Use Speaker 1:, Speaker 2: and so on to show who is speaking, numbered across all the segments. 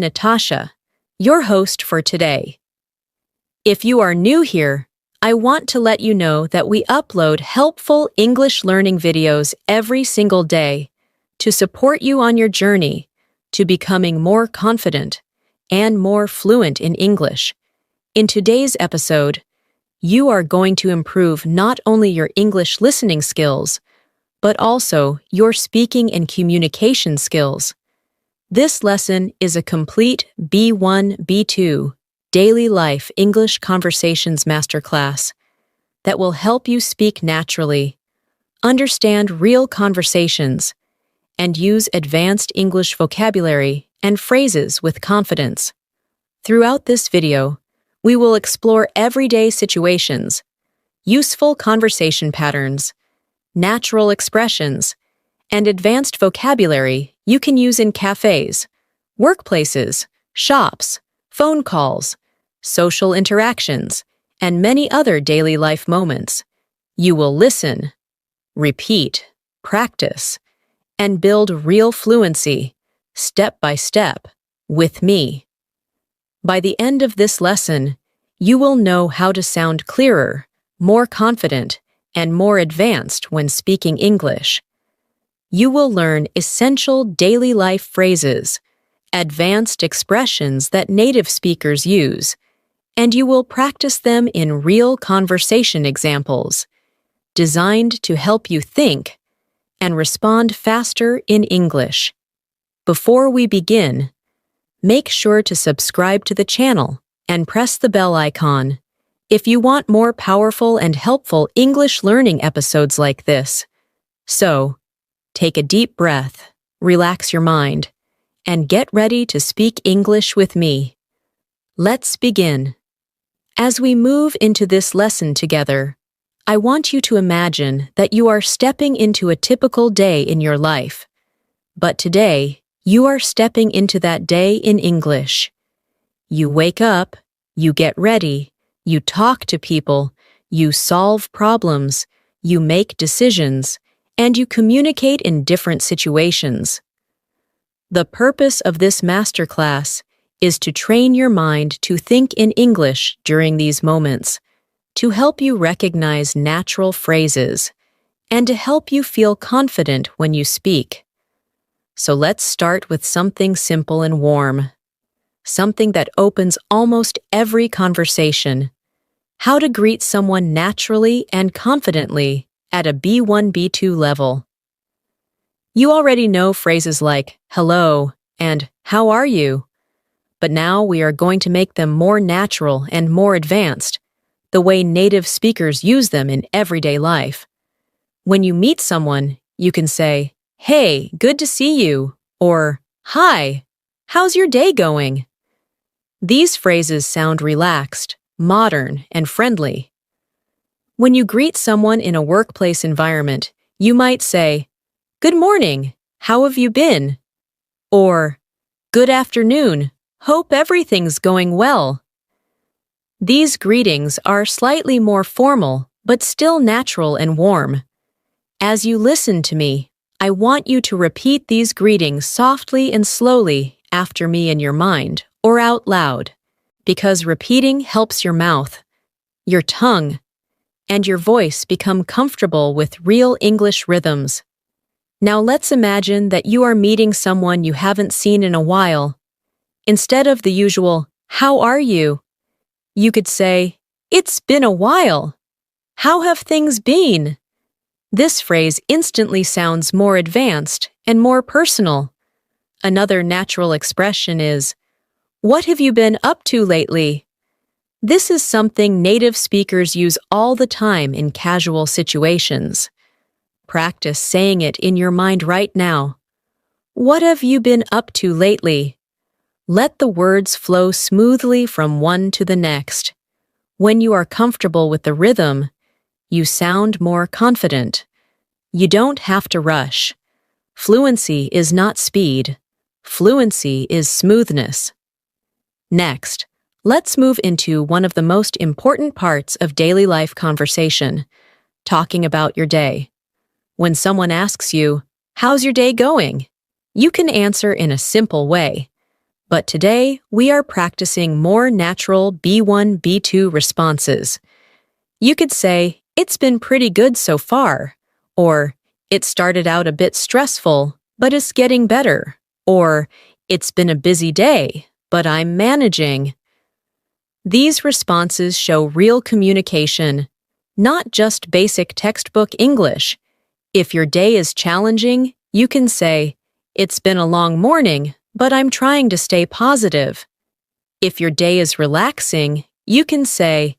Speaker 1: Natasha, your host for today. If you are new here, I want to let you know that we upload helpful English learning videos every single day to support you on your journey to becoming more confident and more fluent in English. In today's episode, you are going to improve not only your English listening skills, but also your speaking and communication skills. This lesson is a complete B1, B2 Daily Life English Conversations Masterclass that will help you speak naturally, understand real conversations, and use advanced English vocabulary and phrases with confidence. Throughout this video, we will explore everyday situations, useful conversation patterns, natural expressions, and advanced vocabulary you can use in cafes, workplaces, shops, phone calls, social interactions, and many other daily life moments. You will listen, repeat, practice, and build real fluency, step by step, with me. By the end of this lesson, you will know how to sound clearer, more confident, and more advanced when speaking English. You will learn essential daily life phrases, advanced expressions that native speakers use, and you will practice them in real conversation examples, designed to help you think and respond faster in English. Before we begin, make sure to subscribe to the channel and press the bell icon if you want more powerful and helpful English learning episodes like this. So, take a deep breath, relax your mind, and get ready to speak English with me. Let's begin. As we move into this lesson together, I want you to imagine that you are stepping into a typical day in your life. But today, you are stepping into that day in English. You wake up, you get ready, you talk to people, you solve problems, you make decisions, and you communicate in different situations. The purpose of this masterclass is to train your mind to think in English during these moments, to help you recognize natural phrases, and to help you feel confident when you speak. So let's start with something simple and warm, something that opens almost every conversation: how to greet someone naturally and confidently at a B1, B2 level. You already know phrases like hello and how are you, but now we are going to make them more natural and more advanced, the way native speakers use them in everyday life. When you meet someone, you can say, "Hey, good to see you," or "Hi, how's your day going?" These phrases sound relaxed, modern, and friendly. When you greet someone in a workplace environment, you might say, "Good morning, how have you been?" Or, "Good afternoon, hope everything's going well." These greetings are slightly more formal, but still natural and warm. As you listen to me, I want you to repeat these greetings softly and slowly after me in your mind or out loud, because repeating helps your mouth, your tongue, and your voice become comfortable with real English rhythms. Now let's imagine that you are meeting someone you haven't seen in a while. Instead of the usual, "How are you?" you could say, "It's been a while. How have things been?" This phrase instantly sounds more advanced and more personal. Another natural expression is, "What have you been up to lately?" This is something native speakers use all the time in casual situations. Practice saying it in your mind right now. What have you been up to lately? Let the words flow smoothly from one to the next. When you are comfortable with the rhythm, you sound more confident. You don't have to rush. Fluency is not speed. Fluency is smoothness. Next, let's move into one of the most important parts of daily life conversation, talking about your day. When someone asks you, "How's your day going?" you can answer in a simple way. but today we are practicing more natural B1, B2 responses. You could say, "It's been pretty good so far," or "It started out a bit stressful, but it's getting better," or "It's been a busy day, but I'm managing." These responses show real communication, not just basic textbook English. If your day is challenging, you can say, "It's been a long morning, but I'm trying to stay positive." If your day is relaxing, you can say,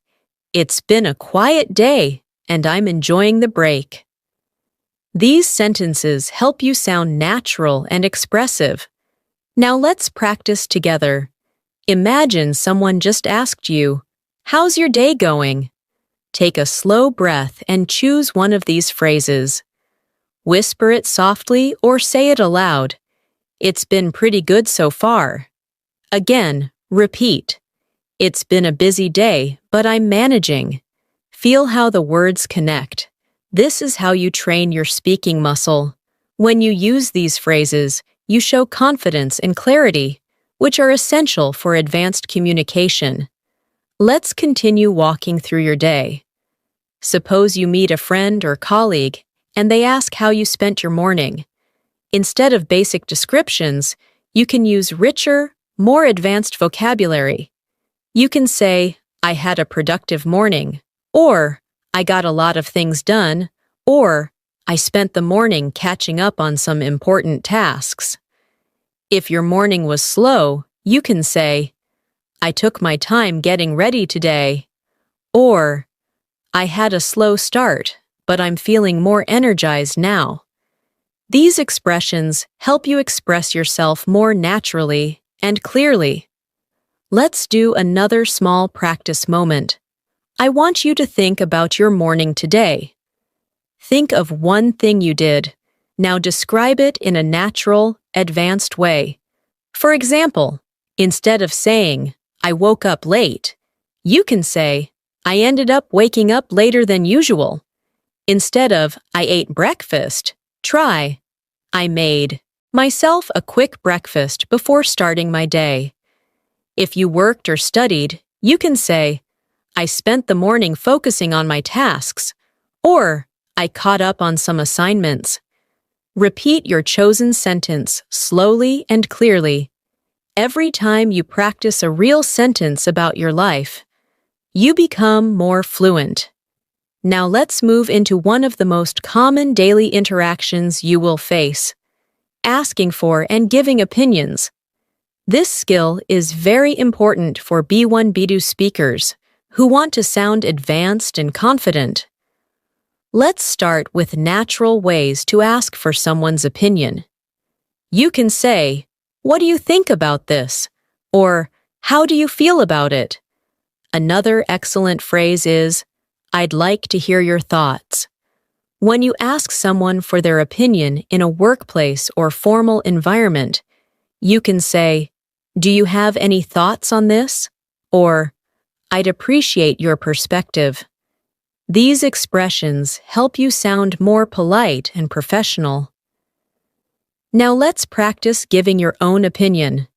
Speaker 1: "It's been a quiet day, and I'm enjoying the break." These sentences help you sound natural and expressive. Now let's practice together. Imagine someone just asked you, "How's your day going?" Take a slow breath and choose one of these phrases. Whisper it softly or say it aloud. "It's been pretty good so far." Again, repeat. "It's been a busy day, but I'm managing." Feel how the words connect. This is how you train your speaking muscle. When you use these phrases, you show confidence and clarity, which are essential for advanced communication. Let's continue walking through your day. Suppose you meet a friend or colleague, and they ask how you spent your morning. Instead of basic descriptions, you can use richer, more advanced vocabulary. You can say, "I had a productive morning," or "I got a lot of things done," or "I spent the morning catching up on some important tasks." If your morning was slow, you can say, "I took my time getting ready today," or "I had a slow start, but I'm feeling more energized now." These expressions help you express yourself more naturally and clearly. Let's do another small practice moment. I want you to think about your morning today. Think of one thing you did. Now describe it in a natural, advanced way. For example, instead of saying, "I woke up late," you can say, "I ended up waking up later than usual." Instead of, "I ate breakfast," try, "I made myself a quick breakfast before starting my day." If you worked or studied, you can say, "I spent the morning focusing on my tasks," or "I caught up on some assignments." Repeat your chosen sentence slowly and clearly. Every time you practice a real sentence about your life, you become more fluent. Now let's move into one of the most common daily interactions you will face: asking for and giving opinions. This skill is very important for B1, B2 speakers who want to sound advanced and confident. Let's start with natural ways to ask for someone's opinion. You can say, "What do you think about this?" or "How do you feel about it?" Another excellent phrase is, "I'd like to hear your thoughts." When you ask someone for their opinion in a workplace or formal environment, you can say, "Do you have any thoughts on this?" or "I'd appreciate your perspective." These expressions help you sound more polite and professional. Now let's practice giving your own opinion.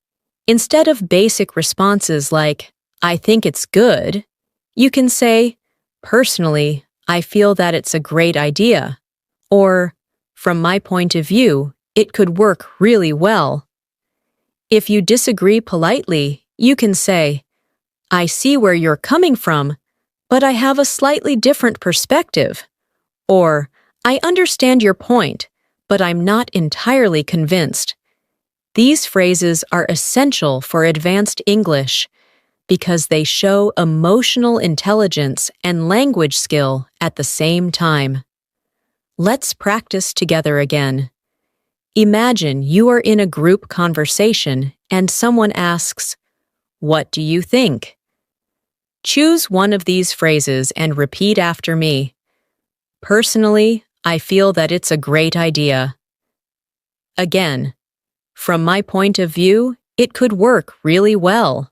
Speaker 1: Instead of basic responses like, "I think it's good," you can say, "Personally, I feel that it's a great idea," or "From my point of view, it could work really well." If you disagree politely, you can say, "I see where you're coming from, but I have a slightly different perspective," or "I understand your point, but I'm not entirely convinced." These phrases are essential for advanced English because they show emotional intelligence and language skill at the same time. Let's practice together again. Imagine you are in a group conversation and someone asks, "What do you think?" Choose one of these phrases and repeat after me. "Personally, I feel that it's a great idea." Again, "From my point of view, it could work really well."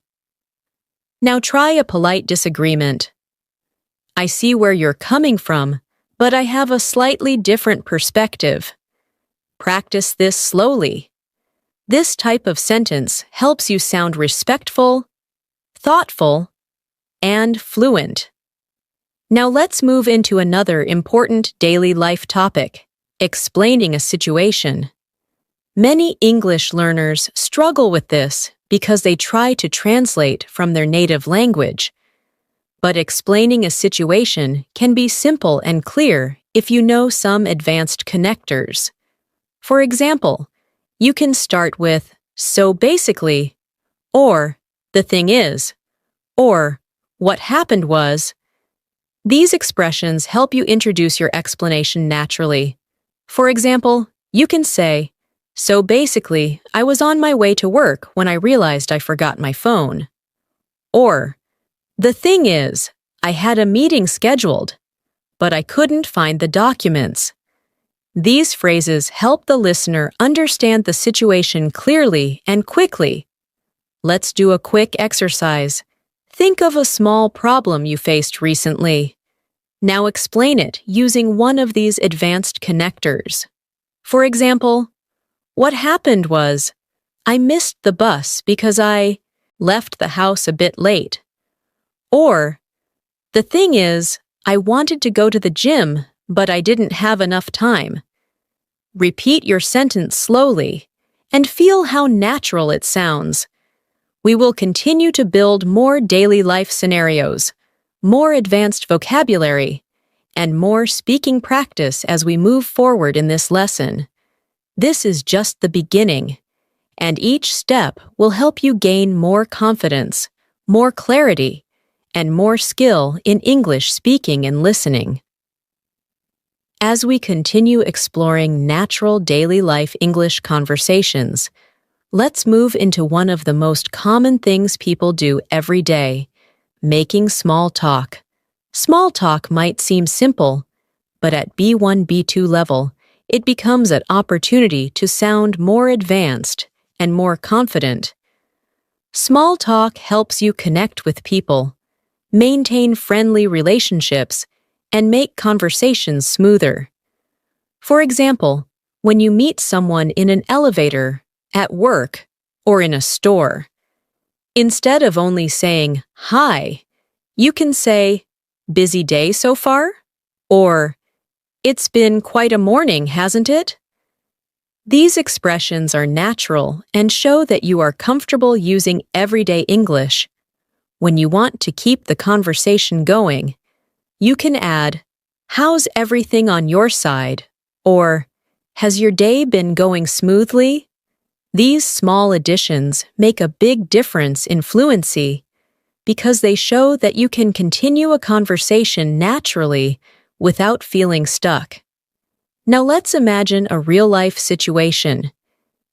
Speaker 1: Now try a polite disagreement. "I see where you're coming from, but I have a slightly different perspective." Practice this slowly. This type of sentence helps you sound respectful, thoughtful, and fluent. Now let's move into another important daily life topic, explaining a situation. Many English learners struggle with this because they try to translate from their native language. But explaining a situation can be simple and clear if you know some advanced connectors. For example, you can start with "so basically," or "the thing is," or "what happened was." These expressions help you introduce your explanation naturally. For example, you can say, "So basically, I was on my way to work when I realized I forgot my phone." Or, "The thing is, I had a meeting scheduled, but I couldn't find the documents." These phrases help the listener understand the situation clearly and quickly. Let's do a quick exercise. Think of a small problem you faced recently. Now explain it using one of these advanced connectors. For example, "What happened was, I missed the bus because I left the house a bit late." Or, "The thing is, I wanted to go to the gym, but I didn't have enough time." Repeat your sentence slowly and feel how natural it sounds. We will continue to build more daily life scenarios, more advanced vocabulary, and more speaking practice as we move forward in this lesson. This is just the beginning, and each step will help you gain more confidence, more clarity, and more skill in English speaking and listening. As we continue exploring natural daily life English conversations, let's move into one of the most common things people do every day, making small talk. Small talk might seem simple, but at B1, B2 level, it becomes an opportunity to sound more advanced and more confident. Small talk helps you connect with people, maintain friendly relationships, and make conversations smoother. For example, when you meet someone in an elevator, at work, or in a store, instead of only saying "Hi," you can say, "Busy day so far?" Or, "It's been quite a morning, hasn't it?" These expressions are natural and show that you are comfortable using everyday English. When you want to keep the conversation going, you can add, "How's everything on your side?" Or, "Has your day been going smoothly?" These small additions make a big difference in fluency because they show that you can continue a conversation naturally without feeling stuck. Now let's imagine a real-life situation.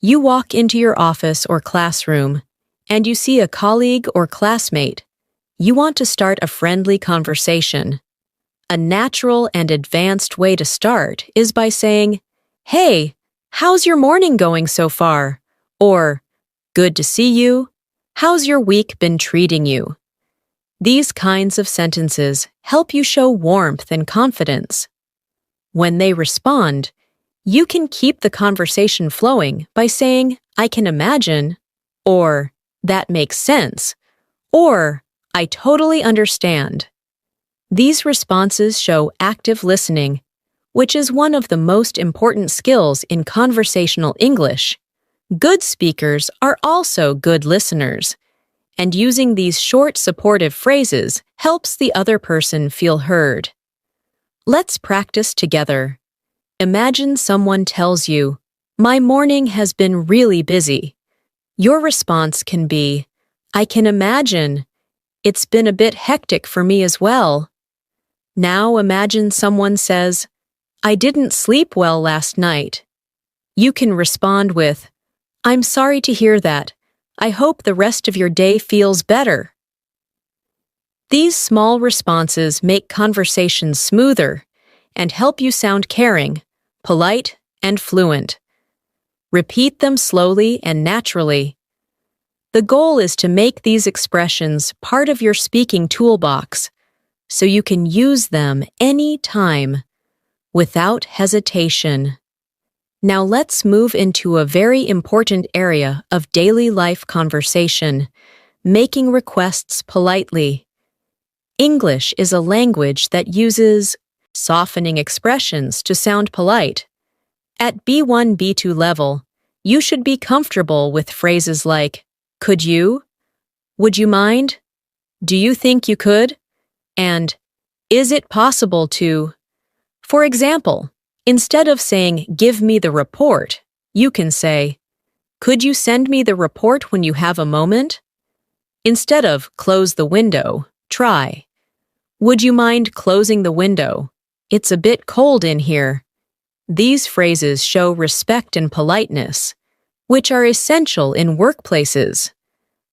Speaker 1: You walk into your office or classroom, and you see a colleague or classmate. You want to start a friendly conversation. A natural and advanced way to start is by saying, "Hey, how's your morning going so far?" Or, "Good to see you. How's your week been treating you?" These kinds of sentences help you show warmth and confidence. When they respond, you can keep the conversation flowing by saying, "I can imagine," or "That makes sense," or "I totally understand." These responses show active listening, which is one of the most important skills in conversational English. Good speakers are also good listeners, and using these short supportive phrases helps the other person feel heard. Let's practice together. Imagine someone tells you, "My morning has been really busy." Your response can be, "I can imagine. It's been a bit hectic for me as well." Now imagine someone says, "I didn't sleep well last night." You can respond with, "I'm sorry to hear that. I hope the rest of your day feels better." These small responses make conversations smoother and help you sound caring, polite, and fluent. Repeat them slowly and naturally. The goal is to make these expressions part of your speaking toolbox, so you can use them any time, without hesitation. Now let's move into a very important area of daily life conversation, making requests politely. English is a language that uses softening expressions to sound polite. At B1, B2 level, you should be comfortable with phrases like, could you? Would you mind? Do you think you could? And, is it possible to? For example, instead of saying, give me the report, you can say, could you send me the report when you have a moment? Instead of close the window, try, would you mind closing the window? It's a bit cold in here. These phrases show respect and politeness, which are essential in workplaces,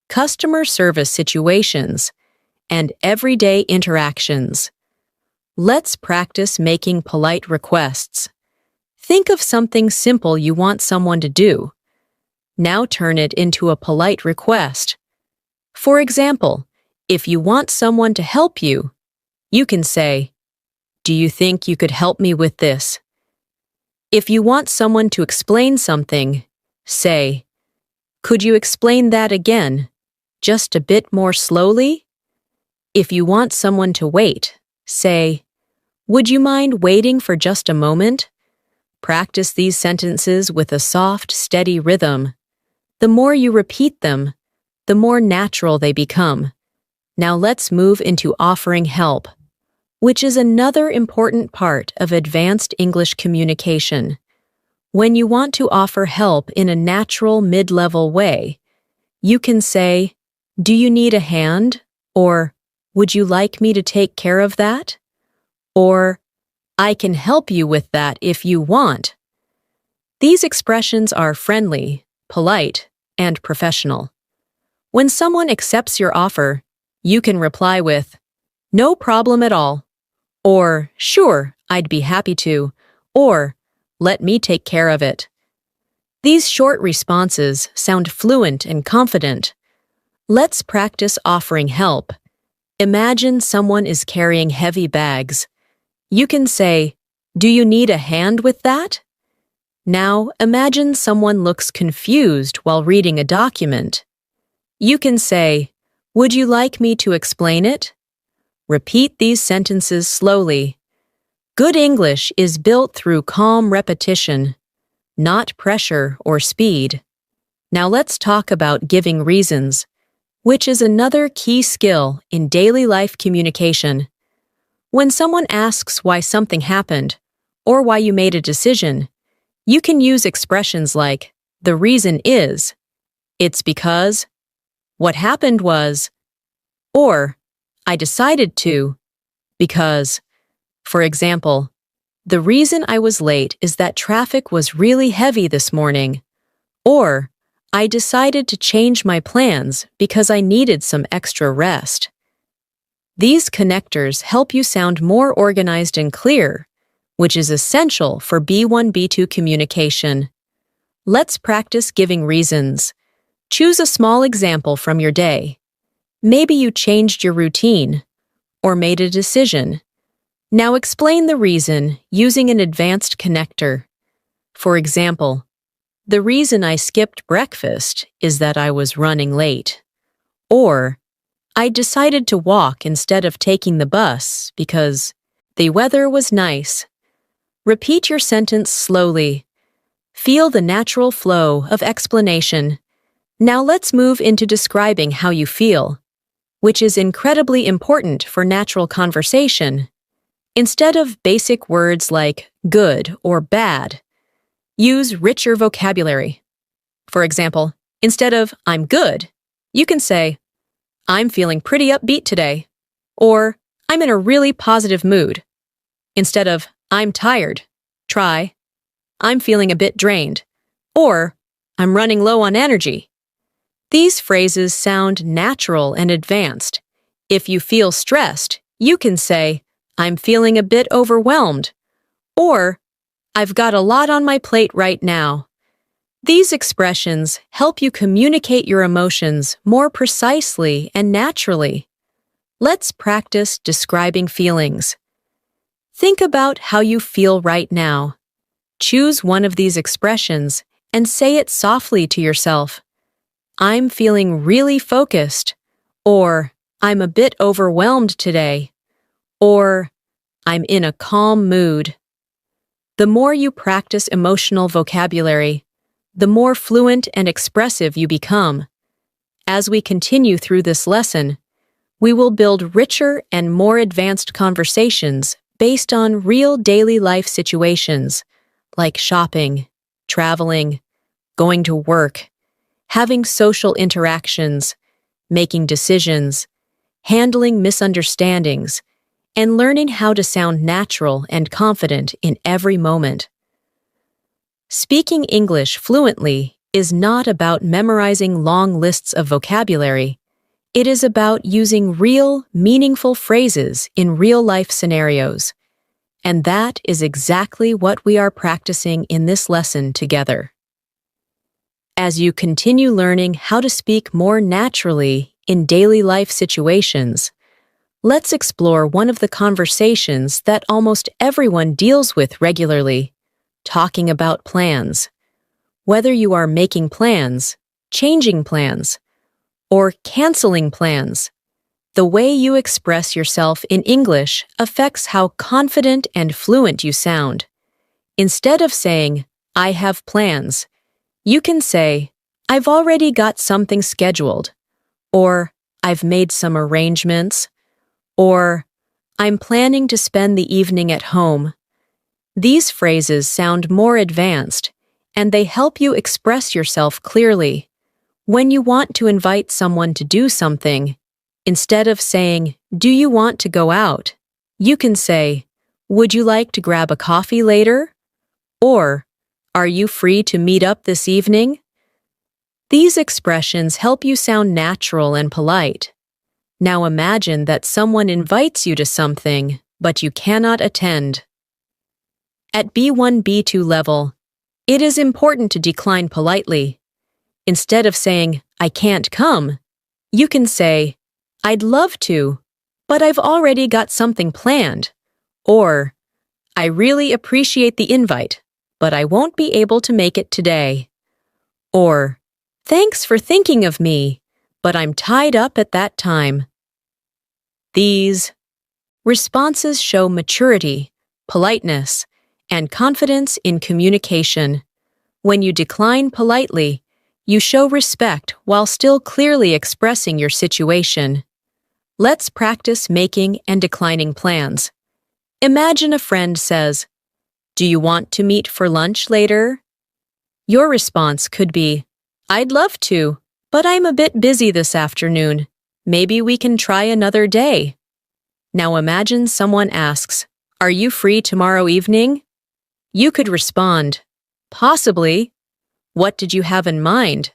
Speaker 1: customer service situations, and everyday interactions. Let's practice making polite requests. Think of something simple you want someone to do. Now turn it into a polite request. For example, if you want someone to help you, you can say, do you think you could help me with this? If you want someone to explain something, say, could you explain that again, just a bit more slowly? If you want someone to wait, say, would you mind waiting for just a moment? Practice these sentences with a soft, steady rhythm. The more you repeat them, the more natural they become. Now let's move into offering help, which is another important part of advanced English communication. When you want to offer help in a natural mid-level way, you can say, do you need a hand? Or, would you like me to take care of that? Or, I can help you with that if you want. These expressions are friendly, polite, and professional. When someone accepts your offer, you can reply with, no problem at all, or sure, I'd be happy to, or let me take care of it. These short responses sound fluent and confident. Let's practice offering help. Imagine someone is carrying heavy bags. You can say, do you need a hand with that? Now imagine someone looks confused while reading a document. You can say, would you like me to explain it? Repeat these sentences slowly. Good English is built through calm repetition, not pressure or speed. Now let's talk about giving reasons, which is another key skill in daily life communication. When someone asks why something happened or why you made a decision, you can use expressions like, the reason is, it's because, what happened was, or, I decided to, because. For example, the reason I was late is that traffic was really heavy this morning. Or, I decided to change my plans because I needed some extra rest. These connectors help you sound more organized and clear, which is essential for B1, B2 communication. Let's practice giving reasons. Choose a small example from your day. Maybe you changed your routine or made a decision. Now explain the reason using an advanced connector. For example, the reason I skipped breakfast is that I was running late. Or, I decided to walk instead of taking the bus because the weather was nice. Repeat your sentence slowly. Feel the natural flow of explanation. Now let's move into describing how you feel, which is incredibly important for natural conversation. Instead of basic words like good or bad, use richer vocabulary. For example, instead of I'm good, you can say, I'm feeling pretty upbeat today, or I'm in a really positive mood. Instead of I'm tired, try, I'm feeling a bit drained, or I'm running low on energy. These phrases sound natural and advanced. If you feel stressed, you can say, I'm feeling a bit overwhelmed, or I've got a lot on my plate right now. These expressions help you communicate your emotions more precisely and naturally. Let's practice describing feelings. Think about how you feel right now. Choose one of these expressions and say it softly to yourself. I'm feeling really focused, or I'm a bit overwhelmed today, or I'm in a calm mood. The more you practice emotional vocabulary, the more fluent and expressive you become. As we continue through this lesson, we will build richer and more advanced conversations based on real daily life situations like shopping, traveling, going to work, having social interactions, making decisions, handling misunderstandings, and learning how to sound natural and confident in every moment. Speaking English fluently is not about memorizing long lists of vocabulary. It is about using real, meaningful phrases in real-life scenarios. And that is exactly what we are practicing in this lesson together. As you continue learning how to speak more naturally in daily life situations, let's explore one of the conversations that almost everyone deals with regularly, talking about plans. Whether you are making plans, changing plans, or canceling plans, the way you express yourself in English affects how confident and fluent you sound. Instead of saying, I have plans, you can say, I've already got something scheduled, or I've made some arrangements, or I'm planning to spend the evening at home. These phrases sound more advanced, and they help you express yourself clearly. When you want to invite someone to do something, instead of saying, do you want to go out? You can say, would you like to grab a coffee later? Or, are you free to meet up this evening? These expressions help you sound natural and polite. Now imagine that someone invites you to something, but you cannot attend. At B1, B2 level, it is important to decline politely. Instead of saying, I can't come, you can say, I'd love to, but I've already got something planned. Or, I really appreciate the invite, but I won't be able to make it today. Or, thanks for thinking of me, but I'm tied up at that time. These responses show maturity, politeness, and confidence in communication. When you decline politely, you show respect while still clearly expressing your situation. Let's practice making and declining plans. Imagine a friend says, do you want to meet for lunch later? Your response could be, I'd love to, but I'm a bit busy this afternoon. Maybe we can try another day. Now imagine someone asks, are you free tomorrow evening? You could respond, possibly. What did you have in mind?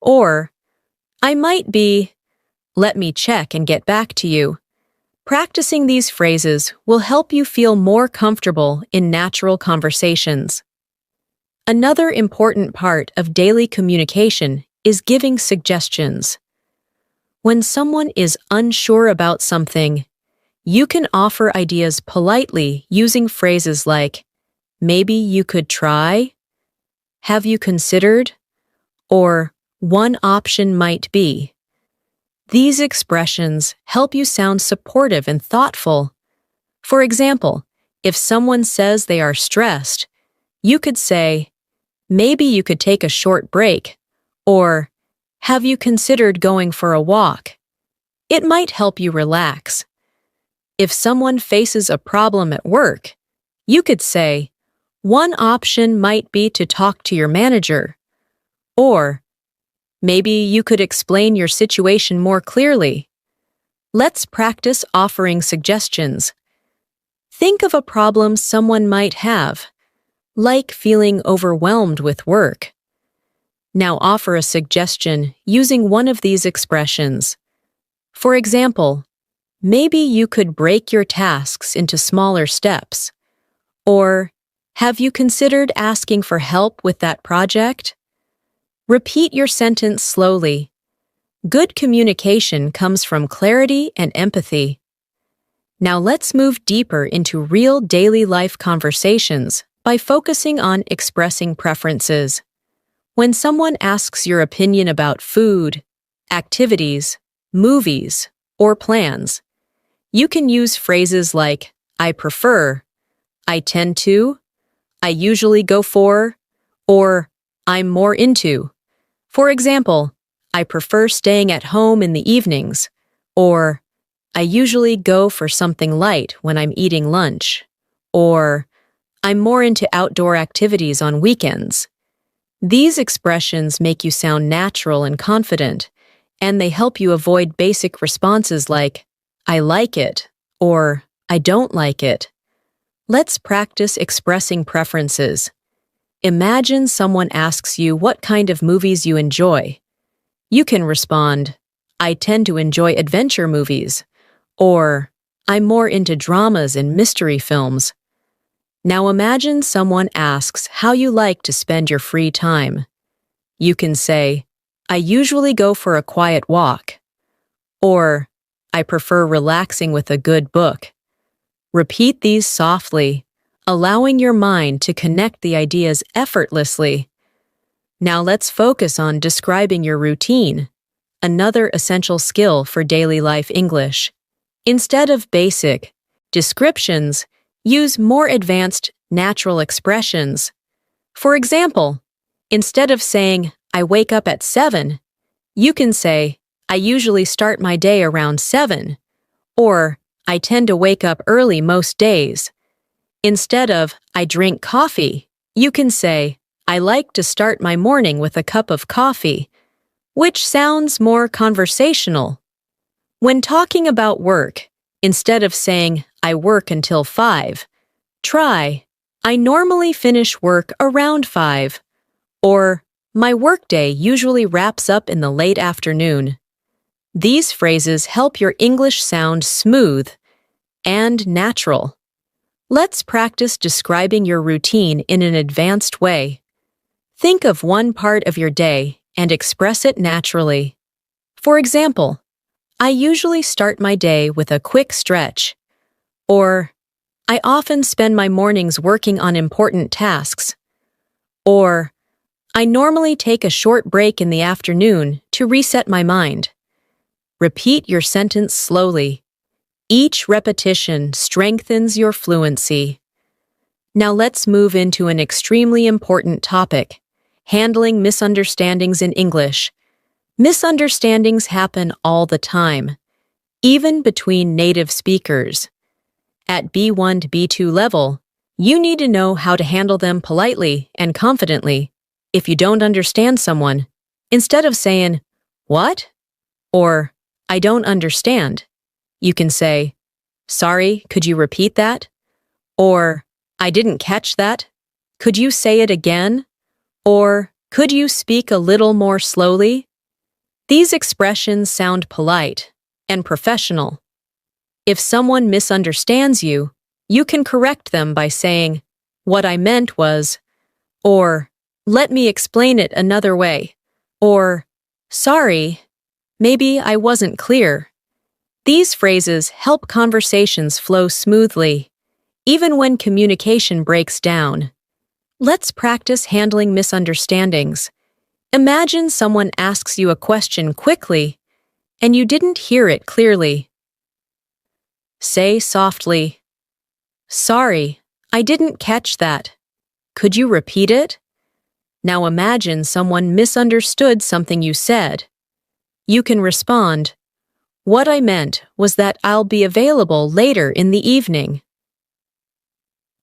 Speaker 1: Or, I might be. Let me check and get back to you. Practicing these phrases will help you feel more comfortable in natural conversations. Another important part of daily communication is giving suggestions. When someone is unsure about something, you can offer ideas politely using phrases like, maybe you could try, have you considered, or one option might be. These expressions help you sound supportive and thoughtful. For example, if someone says they are stressed, you could say, maybe you could take a short break, or have you considered going for a walk? It might help you relax. If someone faces a problem at work, you could say, one option might be to talk to your manager, or maybe you could explain your situation more clearly. Let's practice offering suggestions. Think of a problem someone might have, like feeling overwhelmed with work. Now offer a suggestion using one of these expressions. For example, maybe you could break your tasks into smaller steps. Or, have you considered asking for help with that project? Repeat your sentence slowly. Good communication comes from clarity and empathy. Now let's move deeper into real daily life conversations by focusing on expressing preferences. When someone asks your opinion about food, activities, movies, or plans, you can use phrases like, I prefer, I tend to, I usually go for, or I'm more into. For example, I prefer staying at home in the evenings, or I usually go for something light when I'm eating lunch, or I'm more into outdoor activities on weekends. These expressions make you sound natural and confident, and they help you avoid basic responses like, I like it, or I don't like it. Let's practice expressing preferences. Imagine someone asks you what kind of movies you enjoy. You can respond, I tend to enjoy adventure movies, or I'm more into dramas and mystery films. Now imagine someone asks how you like to spend your free time. You can say, I usually go for a quiet walk, or I prefer relaxing with a good book. Repeat these softly, allowing your mind to connect the ideas effortlessly. Now let's focus on describing your routine, another essential skill for daily life English. Instead of basic descriptions, use more advanced, natural expressions. For example, instead of saying, I wake up at 7, you can say, I usually start my day around 7, or I tend to wake up early most days. Instead of, I drink coffee, you can say, I like to start my morning with a cup of coffee, which sounds more conversational. When talking about work, instead of saying, I work until 5, try, I normally finish work around 5, or my workday usually wraps up in the late afternoon. These phrases help your English sound smooth and natural. Let's practice describing your routine in an advanced way. Think of one part of your day and express it naturally. For example, I usually start my day with a quick stretch, or I often spend my mornings working on important tasks, or I normally take a short break in the afternoon to reset my mind. Repeat your sentence slowly. Each repetition strengthens your fluency. Now let's move into an extremely important topic, handling misunderstandings in English. Misunderstandings happen all the time, even between native speakers. At B1 to B2 level, you need to know how to handle them politely and confidently. If you don't understand someone, instead of saying, what? Or, I don't understand, you can say, sorry, could you repeat that? Or, I didn't catch that. Could you say it again? Or, could you speak a little more slowly? These expressions sound polite and professional. If someone misunderstands you, you can correct them by saying, what I meant was, or, let me explain it another way, or, sorry, maybe I wasn't clear. These phrases help conversations flow smoothly, even when communication breaks down. Let's practice handling misunderstandings. Imagine someone asks you a question quickly, and you didn't hear it clearly. Say softly, sorry, I didn't catch that. Could you repeat it? Now imagine someone misunderstood something you said. You can respond, what I meant was that I'll be available later in the evening.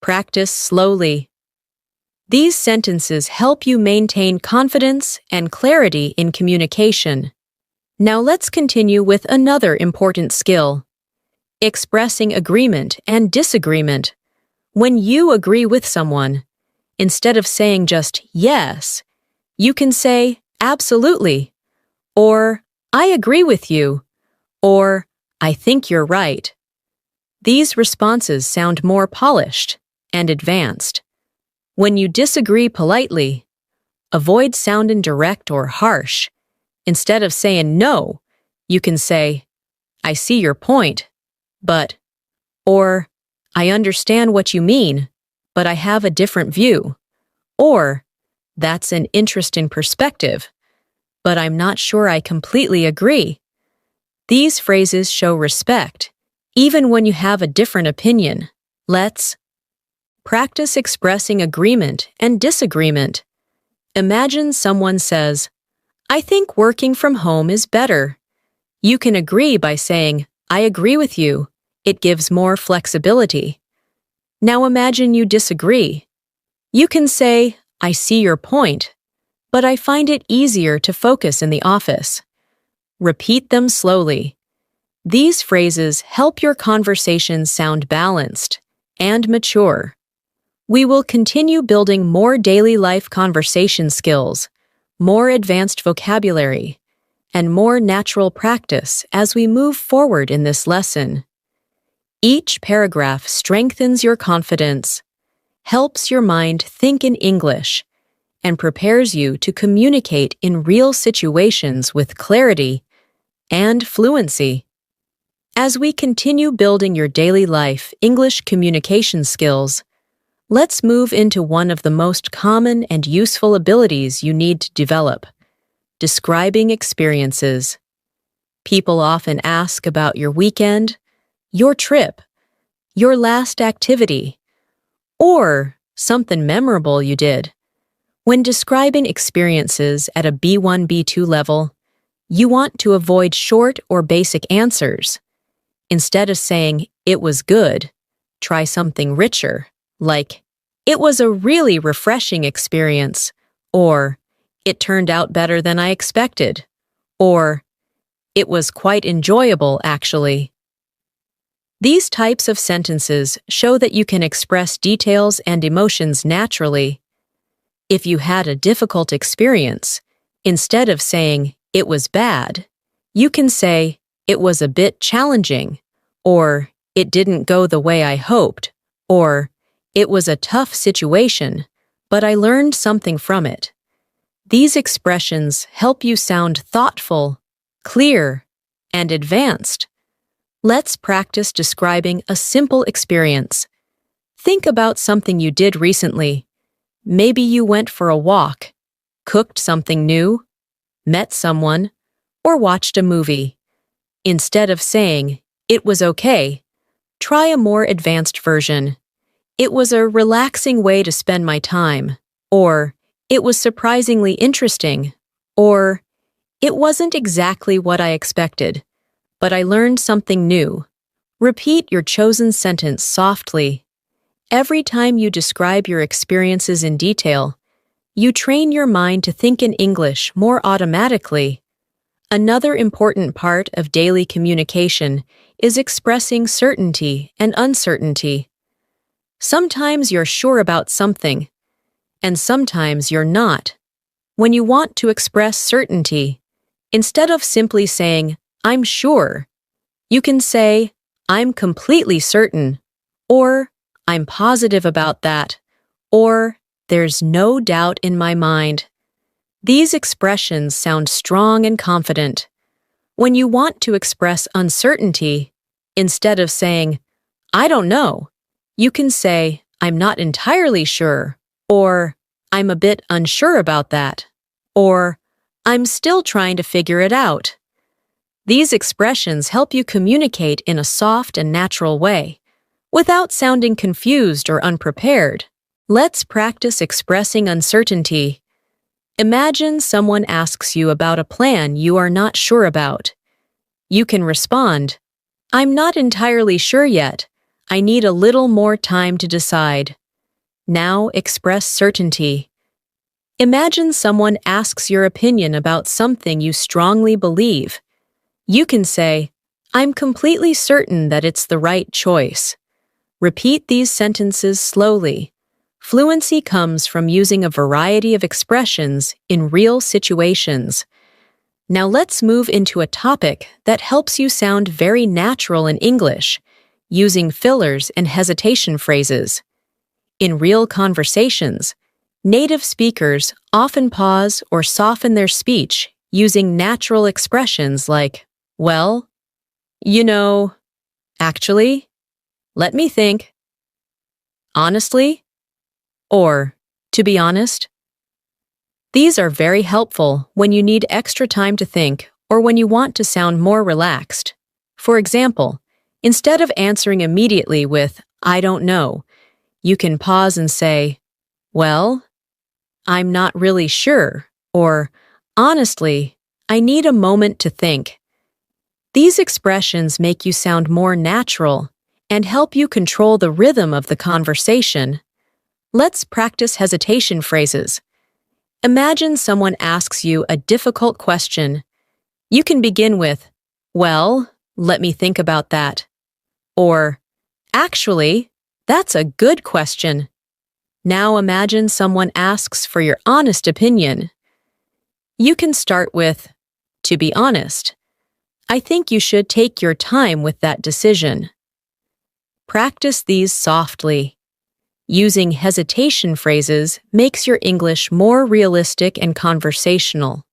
Speaker 1: Practice slowly. These sentences help you maintain confidence and clarity in communication. Now let's continue with another important skill, expressing agreement and disagreement. When you agree with someone, instead of saying just yes, you can say absolutely, or I agree with you, or I think you're right. These responses sound more polished and advanced. When you disagree politely, avoid sounding direct or harsh. Instead of saying no, you can say, I see your point, but, or I understand what you mean, but I have a different view. Or, that's an interesting perspective, but I'm not sure I completely agree. These phrases show respect, even when you have a different opinion. Let's practice expressing agreement and disagreement. Imagine someone says, "I think working from home is better." You can agree by saying, "I agree with you." It gives more flexibility. Now imagine you disagree. You can say, "I see your point, but I find it easier to focus in the office." Repeat them slowly. These phrases help your conversation sound balanced and mature. We will continue building more daily life conversation skills, more advanced vocabulary, and more natural practice as we move forward in this lesson. Each paragraph strengthens your confidence, helps your mind think in English, and prepares you to communicate in real situations with clarity and fluency. As we continue building your daily life English communication skills, let's move into one of the most common and useful abilities you need to develop: describing experiences. People often ask about your weekend, your trip, your last activity, or something memorable you did. When describing experiences at a B1, B2 level, you want to avoid short or basic answers. Instead of saying, "It was good," try something richer, like, "It was a really refreshing experience," or "It turned out better than I expected," or "It was quite enjoyable, actually." These types of sentences show that you can express details and emotions naturally. If you had a difficult experience, instead of saying, "It was bad," you can say, "It was a bit challenging," or "It didn't go the way I hoped," or "It was a tough situation, but I learned something from it." These expressions help you sound thoughtful, clear, and advanced. Let's practice describing a simple experience. Think about something you did recently. Maybe you went for a walk, cooked something new, met someone, or watched a movie. Instead of saying, "It was okay," try a more advanced version. "It was a relaxing way to spend my time," or "It was surprisingly interesting," or "It wasn't exactly what I expected, but I learned something new." Repeat your chosen sentence softly. Every time you describe your experiences in detail, you train your mind to think in English more automatically. Another important part of daily communication is expressing certainty and uncertainty. Sometimes you're sure about something, and sometimes you're not. When you want to express certainty, instead of simply saying, "I'm sure," you can say, "I'm completely certain," or "I'm positive about that," or "There's no doubt in my mind." These expressions sound strong and confident. When you want to express uncertainty, instead of saying, "I don't know," you can say, "I'm not entirely sure," or "I'm a bit unsure about that," or "I'm still trying to figure it out." These expressions help you communicate in a soft and natural way, without sounding confused or unprepared. Let's practice expressing uncertainty. Imagine someone asks you about a plan you are not sure about. You can respond, "I'm not entirely sure yet. I need a little more time to decide." Now express certainty. Imagine someone asks your opinion about something you strongly believe. You can say, "I'm completely certain that it's the right choice." Repeat these sentences slowly. Fluency comes from using a variety of expressions in real situations. Now let's move into a topic that helps you sound very natural in English, using fillers and hesitation phrases. In real conversations, native speakers often pause or soften their speech using natural expressions like, "Well, you know, actually, let me think, honestly," or to be honest. These are very helpful when you need extra time to think or when you want to sound more relaxed. For example, instead of answering immediately with, I don't know, you can pause and say, well, I'm not really sure, or honestly, I need a moment to think. These expressions make you sound more natural and help you control the rhythm of the conversation. Let's practice hesitation phrases. Imagine someone asks you a difficult question. You can begin with, well, let me think about that. Or, actually, that's a good question. Now imagine someone asks for your honest opinion. You can start with, to be honest, I think you should take your time with that decision. Practice these softly. Using hesitation phrases makes your English more realistic and conversational.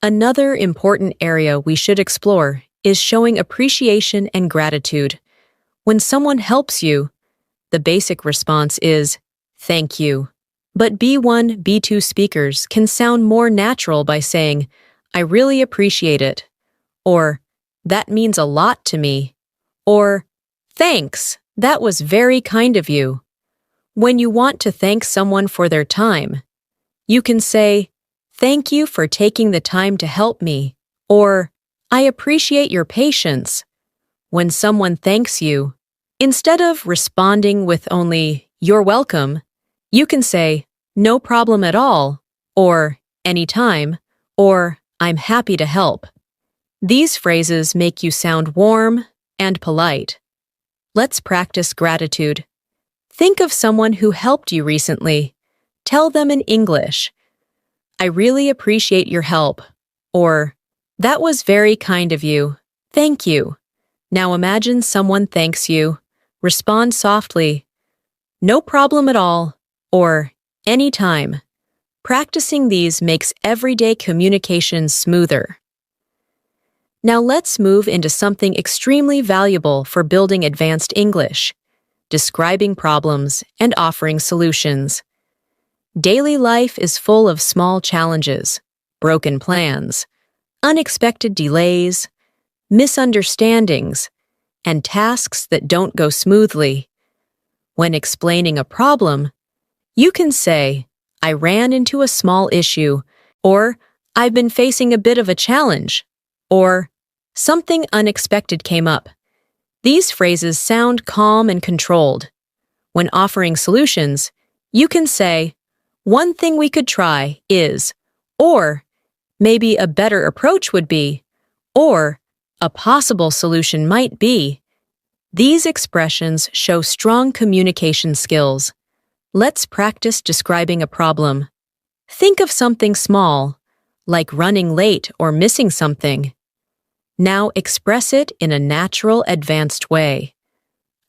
Speaker 1: Another important area we should explore is showing appreciation and gratitude. When someone helps you, the basic response is, thank you. But B1, B2 speakers can sound more natural by saying, I really appreciate it, or that means a lot to me, or thanks, that was very kind of you. When you want to thank someone for their time, you can say, thank you for taking the time to help me, or I appreciate your patience. When someone thanks you, instead of responding with only, you're welcome, you can say, no problem at all, or anytime, or I'm happy to help. These phrases make you sound warm and polite. Let's practice gratitude. Think of someone who helped you recently. Tell them in English, I really appreciate your help, or that was very kind of you. Thank you. Now imagine someone thanks you. Respond softly, no problem at all, or anytime. Practicing these makes everyday communication smoother. Now let's move into something extremely valuable for building advanced English: describing problems and offering solutions. Daily life is full of small challenges, broken plans, unexpected delays, misunderstandings, and tasks that don't go smoothly. When explaining a problem, you can say, I ran into a small issue, or I've been facing a bit of a challenge, or something unexpected came up. These phrases sound calm and controlled. When offering solutions, you can say, one thing we could try is, or maybe a better approach would be, or a possible solution might be. These expressions show strong communication skills. Let's practice describing a problem. Think of something small, like running late or missing something. Now express it in a natural, advanced way.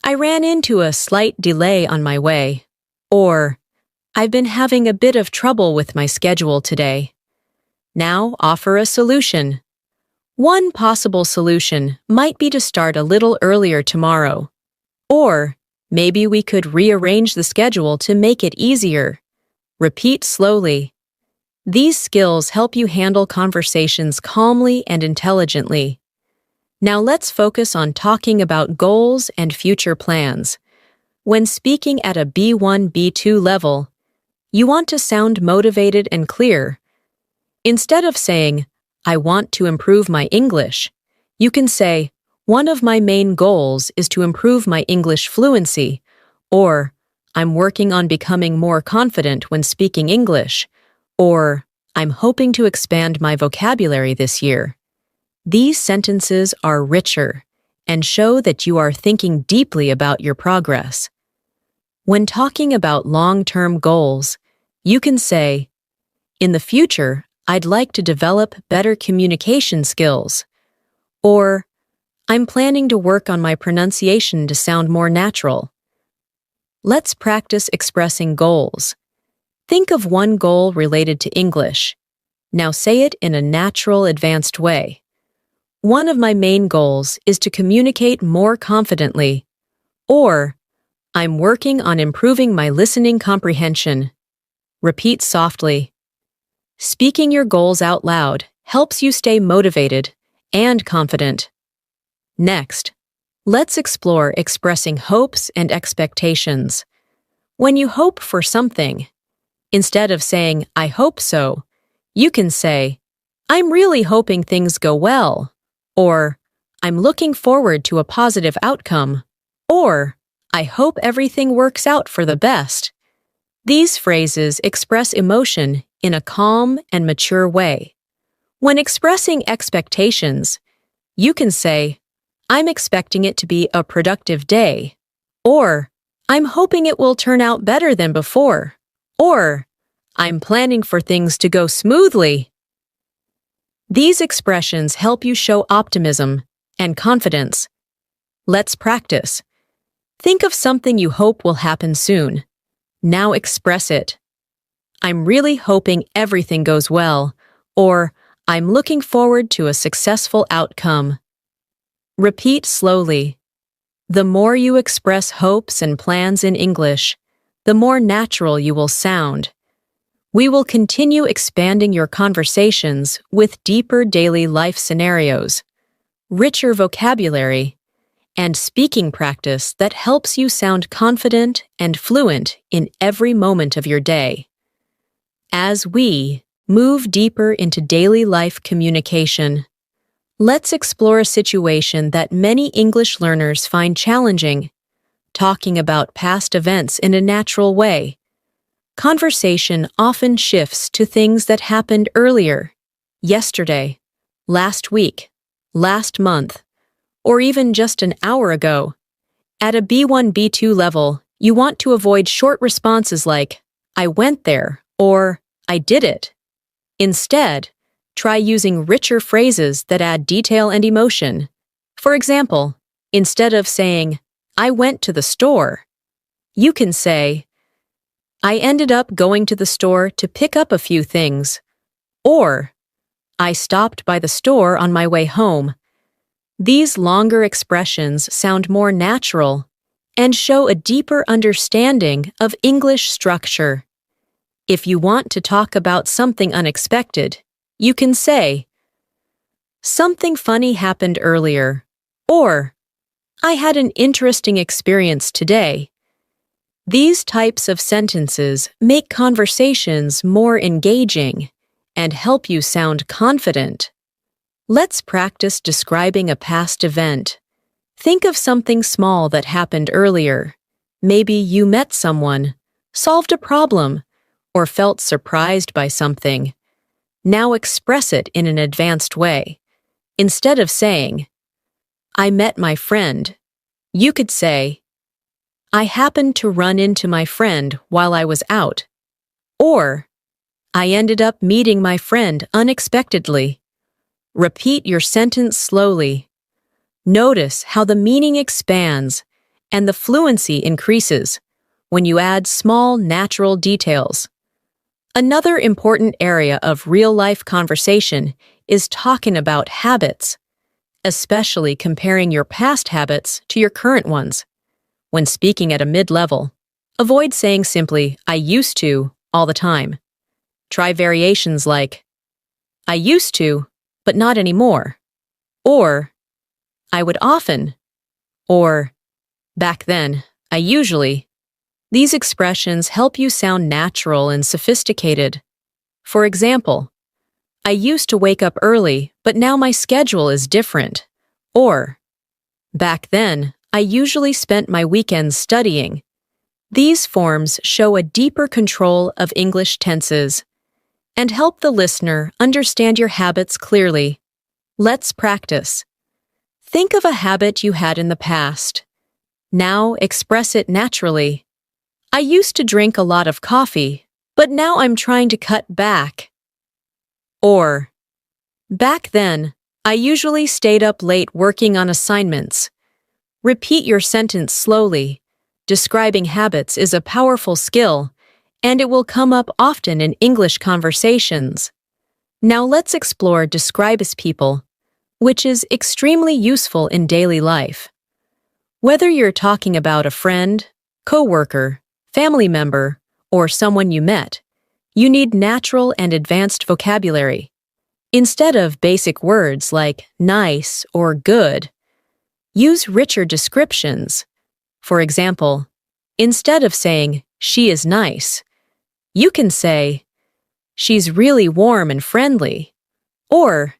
Speaker 1: I ran into a slight delay on my way. Or, I've been having a bit of trouble with my schedule today. Now offer a solution. One possible solution might be to start a little earlier tomorrow. Or, maybe we could rearrange the schedule to make it easier. Repeat slowly. These skills help you handle conversations calmly and intelligently. Now let's focus on talking about goals and future plans. When speaking at a B1, B2 level, you want to sound motivated and clear. Instead of saying, I want to improve my English, you can say, one of my main goals is to improve my English fluency, or I'm working on becoming more confident when speaking English, or I'm hoping to expand my vocabulary this year. These sentences are richer and show that you are thinking deeply about your progress. When talking about long-term goals, you can say, in the future, I'd like to develop better communication skills, or I'm planning to work on my pronunciation to sound more natural. Let's practice expressing goals. Think of one goal related to English. Now say it in a natural, advanced way. One of my main goals is to communicate more confidently, or I'm working on improving my listening comprehension. Repeat softly. Speaking your goals out loud helps you stay motivated and confident. Next, let's explore expressing hopes and expectations. When you hope for something, instead of saying, I hope so, you can say, I'm really hoping things go well, or I'm looking forward to a positive outcome, or I hope everything works out for the best. These phrases express emotion in a calm and mature way. When expressing expectations, you can say, I'm expecting it to be a productive day, or I'm hoping it will turn out better than before, or I'm planning for things to go smoothly. These expressions help you show optimism and confidence. Let's practice. Think of something you hope will happen soon. Now express it. I'm really hoping everything goes well, or I'm looking forward to a successful outcome. Repeat slowly. The more you express hopes and plans in English, the more natural you will sound. We will continue expanding your conversations with deeper daily life scenarios, richer vocabulary, and speaking practice that helps you sound confident and fluent in every moment of your day. As we move deeper into daily life communication, let's explore a situation that many English learners find challenging, talking about past events in a natural way. Conversation often shifts to things that happened earlier, yesterday, last week, last month, or even just an hour ago. At a B1, B2 level, you want to avoid short responses like, I went there, or I did it. Instead, try using richer phrases that add detail and emotion. For example, instead of saying, I went to the store, you can say, I ended up going to the store to pick up a few things, or I stopped by the store on my way home. These longer expressions sound more natural and show a deeper understanding of English structure. If you want to talk about something unexpected, you can say, something funny happened earlier, or I had an interesting experience today. These types of sentences make conversations more engaging and help you sound confident. Let's practice describing a past event. Think of something small that happened earlier. Maybe you met someone, solved a problem, or felt surprised by something. Now express it in an advanced way. Instead of saying, I met my friend, you could say, I happened to run into my friend while I was out. Or, I ended up meeting my friend unexpectedly. Repeat your sentence slowly. Notice how the meaning expands and the fluency increases when you add small, natural details. Another important area of real-life conversation is talking about habits, especially comparing your past habits to your current ones. When speaking at a mid-level, avoid saying simply, I used to, all the time. Try variations like, I used to, but not anymore. Or, I would often. Or, back then, I usually. These expressions help you sound natural and sophisticated. For example, I used to wake up early, but now my schedule is different. Or, back then, I usually spent my weekends studying. These forms show a deeper control of English tenses and help the listener understand your habits clearly. Let's practice. Think of a habit you had in the past. Now express it naturally. I used to drink a lot of coffee, but now I'm trying to cut back. Or, back then, I usually stayed up late working on assignments. Repeat your sentence slowly. Describing habits is a powerful skill, and it will come up often in English conversations. Now let's explore describe as people, which is extremely useful in daily life. Whether you're talking about a friend, coworker, family member, or someone you met, you need natural and advanced vocabulary. Instead of basic words like nice or good, use richer descriptions. For example, instead of saying, she is nice, you can say, she's really warm and friendly, or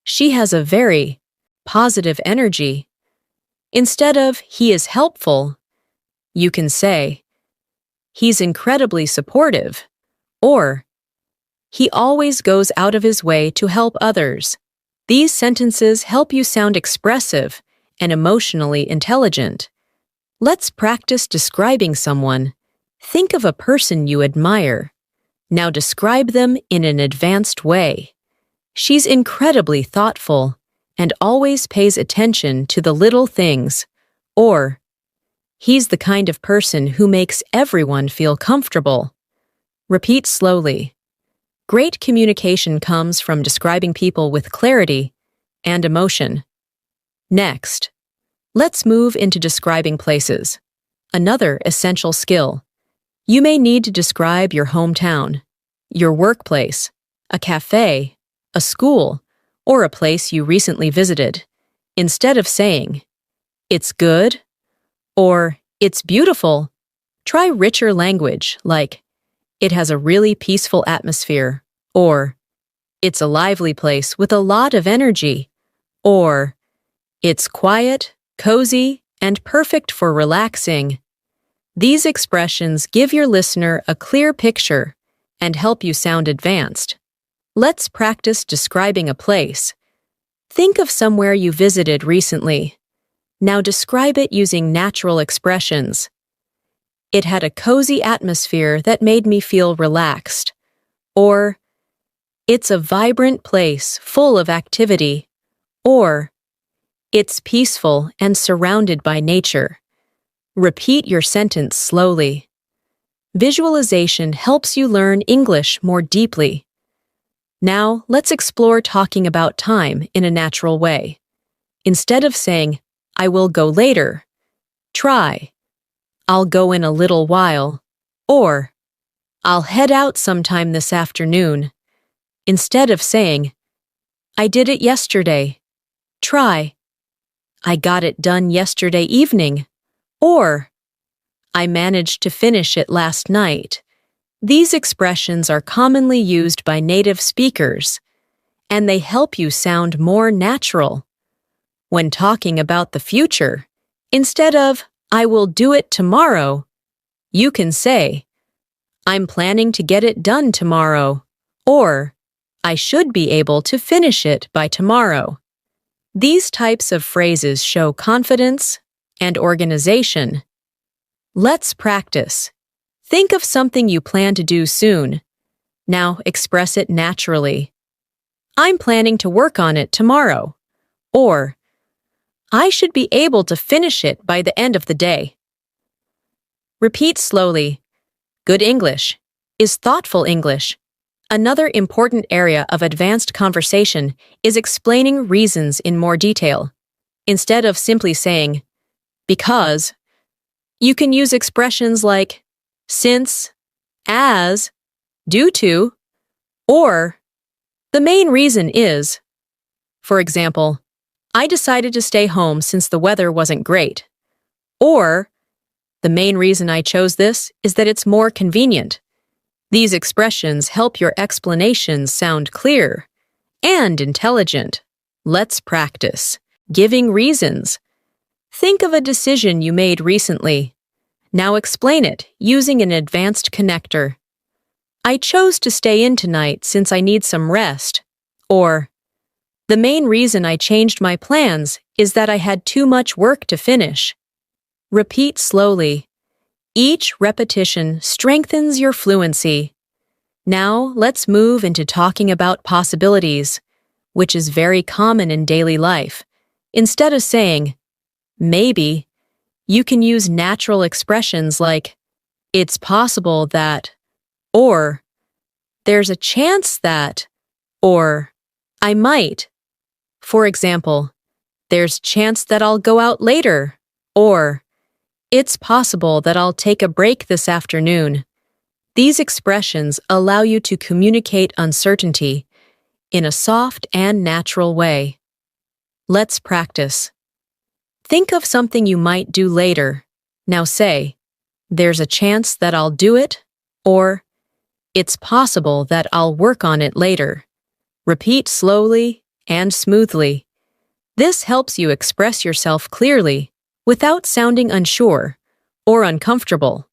Speaker 1: she has a very positive energy. Instead of, he is helpful, you can say, he's incredibly supportive, or he always goes out of his way to help others. These sentences help you sound expressive and emotionally intelligent. Let's practice describing someone. Think of a person you admire. Now describe them in an advanced way. She's incredibly thoughtful and always pays attention to the little things. Or, he's the kind of person who makes everyone feel comfortable. Repeat slowly. Great communication comes from describing people with clarity and emotion. Next, let's move into describing places. Another essential skill. You may need to describe your hometown, your workplace, a cafe, a school, or a place you recently visited. Instead of saying, it's good, or it's beautiful, try richer language like, it has a really peaceful atmosphere, or it's a lively place with a lot of energy, or it's quiet, cozy, and perfect for relaxing. These expressions give your listener a clear picture and help you sound advanced. Let's practice describing a place. Think of somewhere you visited recently. Now describe it using natural expressions. It had a cozy atmosphere that made me feel relaxed. Or, it's a vibrant place full of activity. Or, it's peaceful and surrounded by nature. Repeat your sentence slowly. Visualization helps you learn English more deeply. Now, let's explore talking about time in a natural way. Instead of saying, I will go later, try, I'll go in a little while, or I'll head out sometime this afternoon. Instead of saying, I did it yesterday, try, I got it done yesterday evening, or I managed to finish it last night. These expressions are commonly used by native speakers, and they help you sound more natural. When talking about the future, instead of, I will do it tomorrow, you can say, I'm planning to get it done tomorrow, or I should be able to finish it by tomorrow. These types of phrases show confidence and organization. Let's practice. Think of something you plan to do soon. Now express it naturally. I'm planning to work on it tomorrow. Or, I should be able to finish it by the end of the day. Repeat slowly. Good English is thoughtful English. Another important area of advanced conversation is explaining reasons in more detail. Instead of simply saying, because, you can use expressions like since, as, due to, or the main reason is. For example, I decided to stay home since the weather wasn't great. Or, the main reason I chose this is that it's more convenient. These expressions help your explanations sound clear and intelligent. Let's practice. Giving reasons. Think of a decision you made recently. Now explain it using an advanced connector. I chose to stay in tonight since I need some rest. Or, the main reason I changed my plans is that I had too much work to finish. Repeat slowly. Each repetition strengthens your fluency. Now, let's move into talking about possibilities, which is very common in daily life. Instead of saying, maybe, you can use natural expressions like, it's possible that, or, there's a chance that, or, I might. For example, there's chance that I'll go out later, or, it's possible that I'll take a break this afternoon. These expressions allow you to communicate uncertainty in a soft and natural way. Let's practice. Think of something you might do later. Now say, there's a chance that I'll do it, or it's possible that I'll work on it later. Repeat slowly and smoothly. This helps you express yourself clearly without sounding unsure or uncomfortable.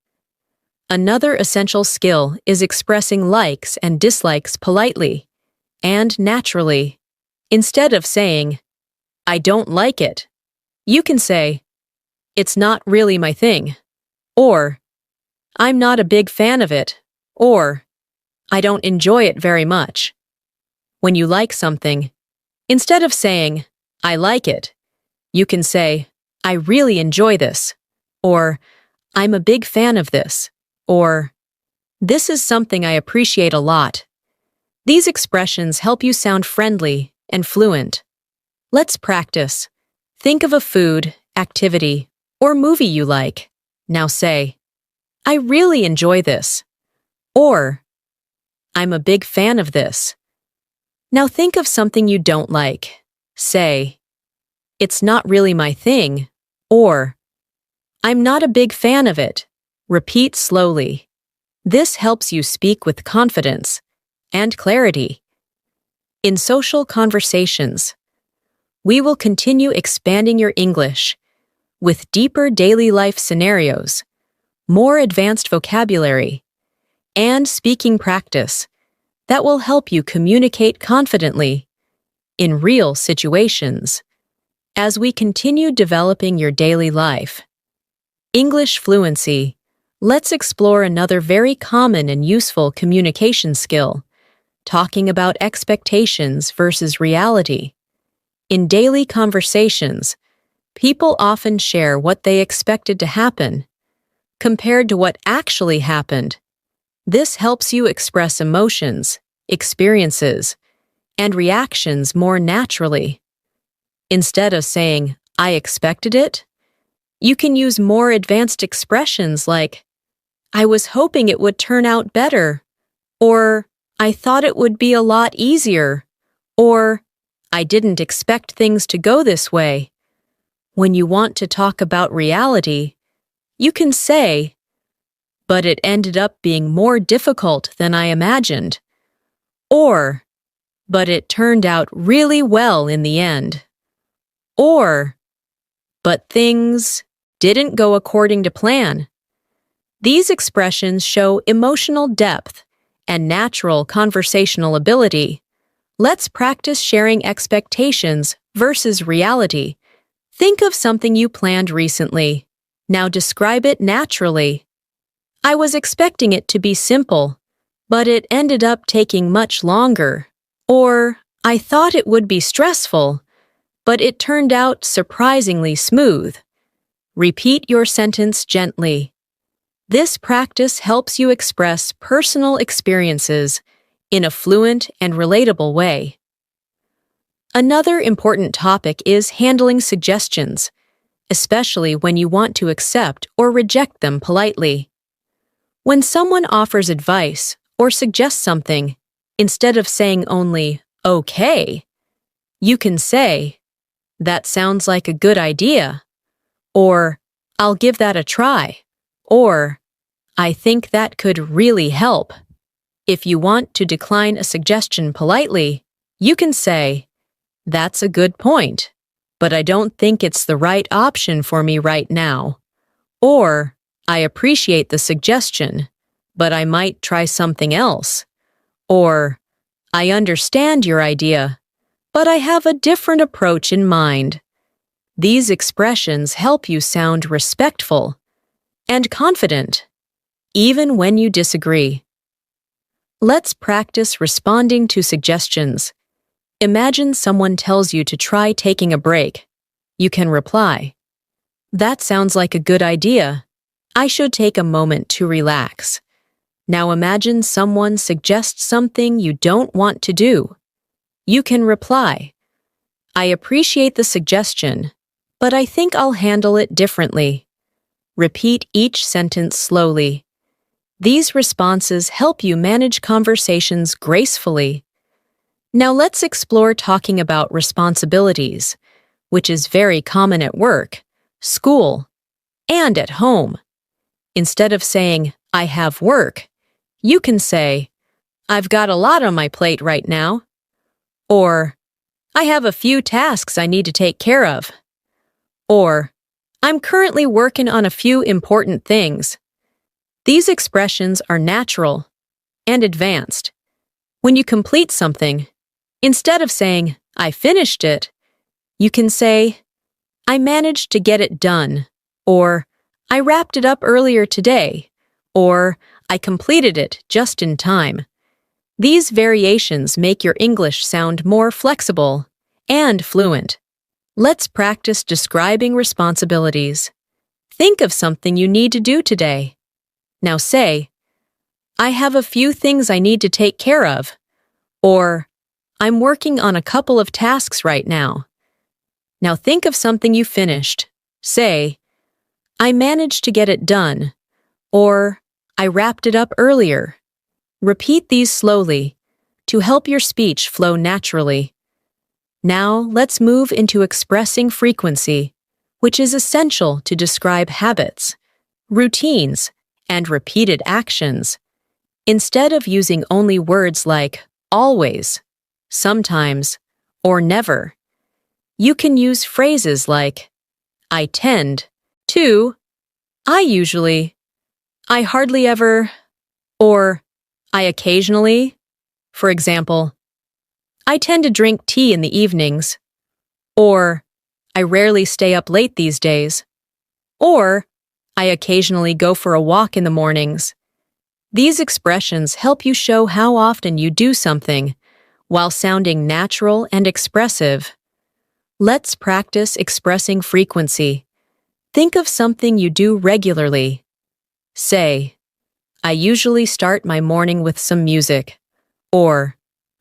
Speaker 1: Another essential skill is expressing likes and dislikes politely and naturally. Instead of saying, I don't like it, you can say, it's not really my thing, or I'm not a big fan of it, or I don't enjoy it very much. When you like something, instead of saying, I like it, you can say, I really enjoy this, or I'm a big fan of this, or this is something I appreciate a lot. These expressions help you sound friendly and fluent. Let's practice. Think of a food, activity, or movie you like. Now say, I really enjoy this, or I'm a big fan of this. Now think of something you don't like. Say, it's not really my thing, or I'm not a big fan of it. Repeat slowly. This helps you speak with confidence and clarity. In social conversations, we will continue expanding your English with deeper daily life scenarios, more advanced vocabulary, and speaking practice that will help you communicate confidently in real situations. As we continue developing your daily life, English fluency, let's explore another very common and useful communication skill, talking about expectations versus reality. In daily conversations, people often share what they expected to happen, compared to what actually happened. This helps you express emotions, experiences, and reactions more naturally. Instead of saying, I expected it, you can use more advanced expressions like, I was hoping it would turn out better, or I thought it would be a lot easier, or I didn't expect things to go this way. When you want to talk about reality, you can say, but it ended up being more difficult than I imagined, or but it turned out really well in the end, or but things didn't go according to plan. These expressions show emotional depth and natural conversational ability. Let's practice sharing expectations versus reality. Think of something you planned recently. Now describe it naturally. I was expecting it to be simple, but it ended up taking much longer. Or, I thought it would be stressful, but it turned out surprisingly smooth. Repeat your sentence gently. This practice helps you express personal experiences in a fluent and relatable way. Another important topic is handling suggestions, especially when you want to accept or reject them politely. When someone offers advice or suggests something, instead of saying only, okay, you can say, that sounds like a good idea, or I'll give that a try, or I think that could really help. If you want to decline a suggestion politely, you can say, that's a good point, but I don't think it's the right option for me right now. Or, I appreciate the suggestion, but I might try something else. Or, I understand your idea, but I have a different approach in mind. These expressions help you sound respectful and confident, even when you disagree. Let's practice responding to suggestions. Imagine someone tells you to try taking a break. You can reply, that sounds like a good idea. I should take a moment to relax. Now imagine someone suggests something you don't want to do. You can reply, I appreciate the suggestion, but I think I'll handle it differently. Repeat each sentence slowly. These responses help you manage conversations gracefully. Now let's explore talking about responsibilities, which is very common at work, school, and at home. Instead of saying, I have work, you can say, I've got a lot on my plate right now. Or, I have a few tasks I need to take care of. Or, I'm currently working on a few important things. These expressions are natural and advanced. When you complete something, instead of saying, I finished it, you can say, I managed to get it done, or I wrapped it up earlier today, or I completed it just in time. These variations make your English sound more flexible and fluent. Let's practice describing responsibilities. Think of something you need to do today. Now say, I have a few things I need to take care of, or I'm working on a couple of tasks right now. Now think of something you finished. Say, I managed to get it done, or I wrapped it up earlier. Repeat these slowly to help your speech flow naturally. Now let's move into expressing frequency, which is essential to describe habits, routines, and repeated actions. Instead of using only words like always, sometimes, or never, you can use phrases like I tend to, I usually, I hardly ever, or I occasionally. For example, I tend to drink tea in the evenings, or I rarely stay up late these days, or I occasionally go for a walk in the mornings. These expressions help you show how often you do something while sounding natural and expressive. Let's practice expressing frequency. Think of something you do regularly. Say, I usually start my morning with some music, or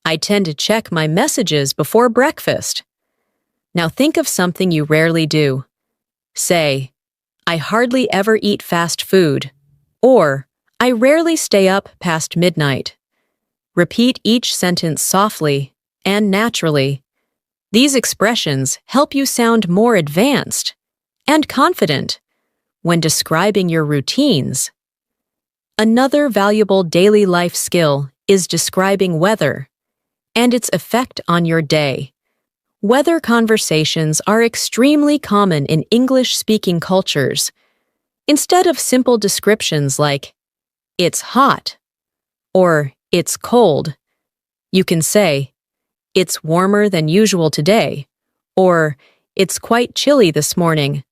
Speaker 1: I tend to check my messages before breakfast. Now think of something you rarely do. Say, I hardly ever eat fast food, or I rarely stay up past midnight. Repeat each sentence softly and naturally. These expressions help you sound more advanced and confident when describing your routines. Another valuable daily life skill is describing weather and its effect on your day. Weather conversations are extremely common in English-speaking cultures. Instead of simple descriptions like, it's hot, or it's cold, you can say, it's warmer than usual today, or it's quite chilly this morning,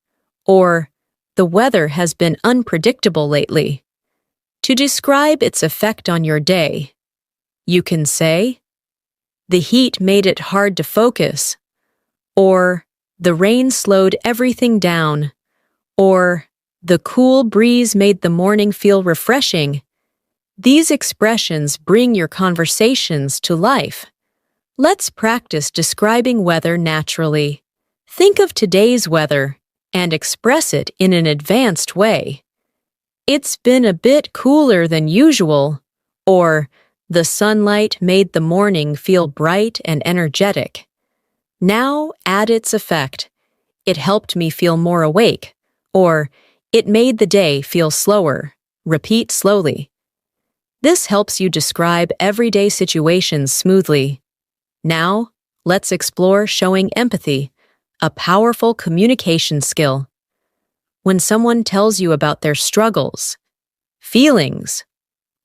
Speaker 1: or the weather has been unpredictable lately. To describe its effect on your day, you can say, the heat made it hard to focus, or the rain slowed everything down, or the cool breeze made the morning feel refreshing. These expressions bring your conversations to life. Let's practice describing weather naturally. Think of today's weather and express it in an advanced way. It's been a bit cooler than usual, or the sunlight made the morning feel bright and energetic. Now add its effect. It helped me feel more awake, or it made the day feel slower. Repeat slowly. This helps you describe everyday situations smoothly. Now, let's explore showing empathy, a powerful communication skill. When someone tells you about their struggles, feelings,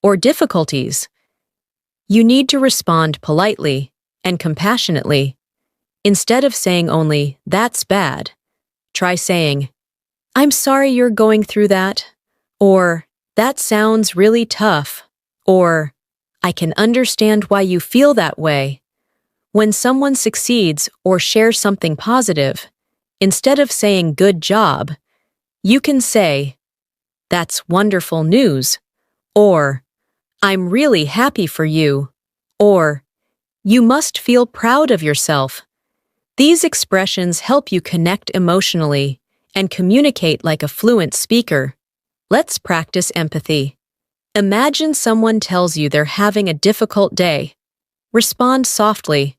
Speaker 1: or difficulties, you need to respond politely and compassionately. Instead of saying only, that's bad, try saying, I'm sorry you're going through that, or that sounds really tough, or I can understand why you feel that way. When someone succeeds or shares something positive, instead of saying good job, you can say, that's wonderful news, or I'm really happy for you, or you must feel proud of yourself. These expressions help you connect emotionally and communicate like a fluent speaker. Let's practice empathy. Imagine someone tells you they're having a difficult day. Respond softly.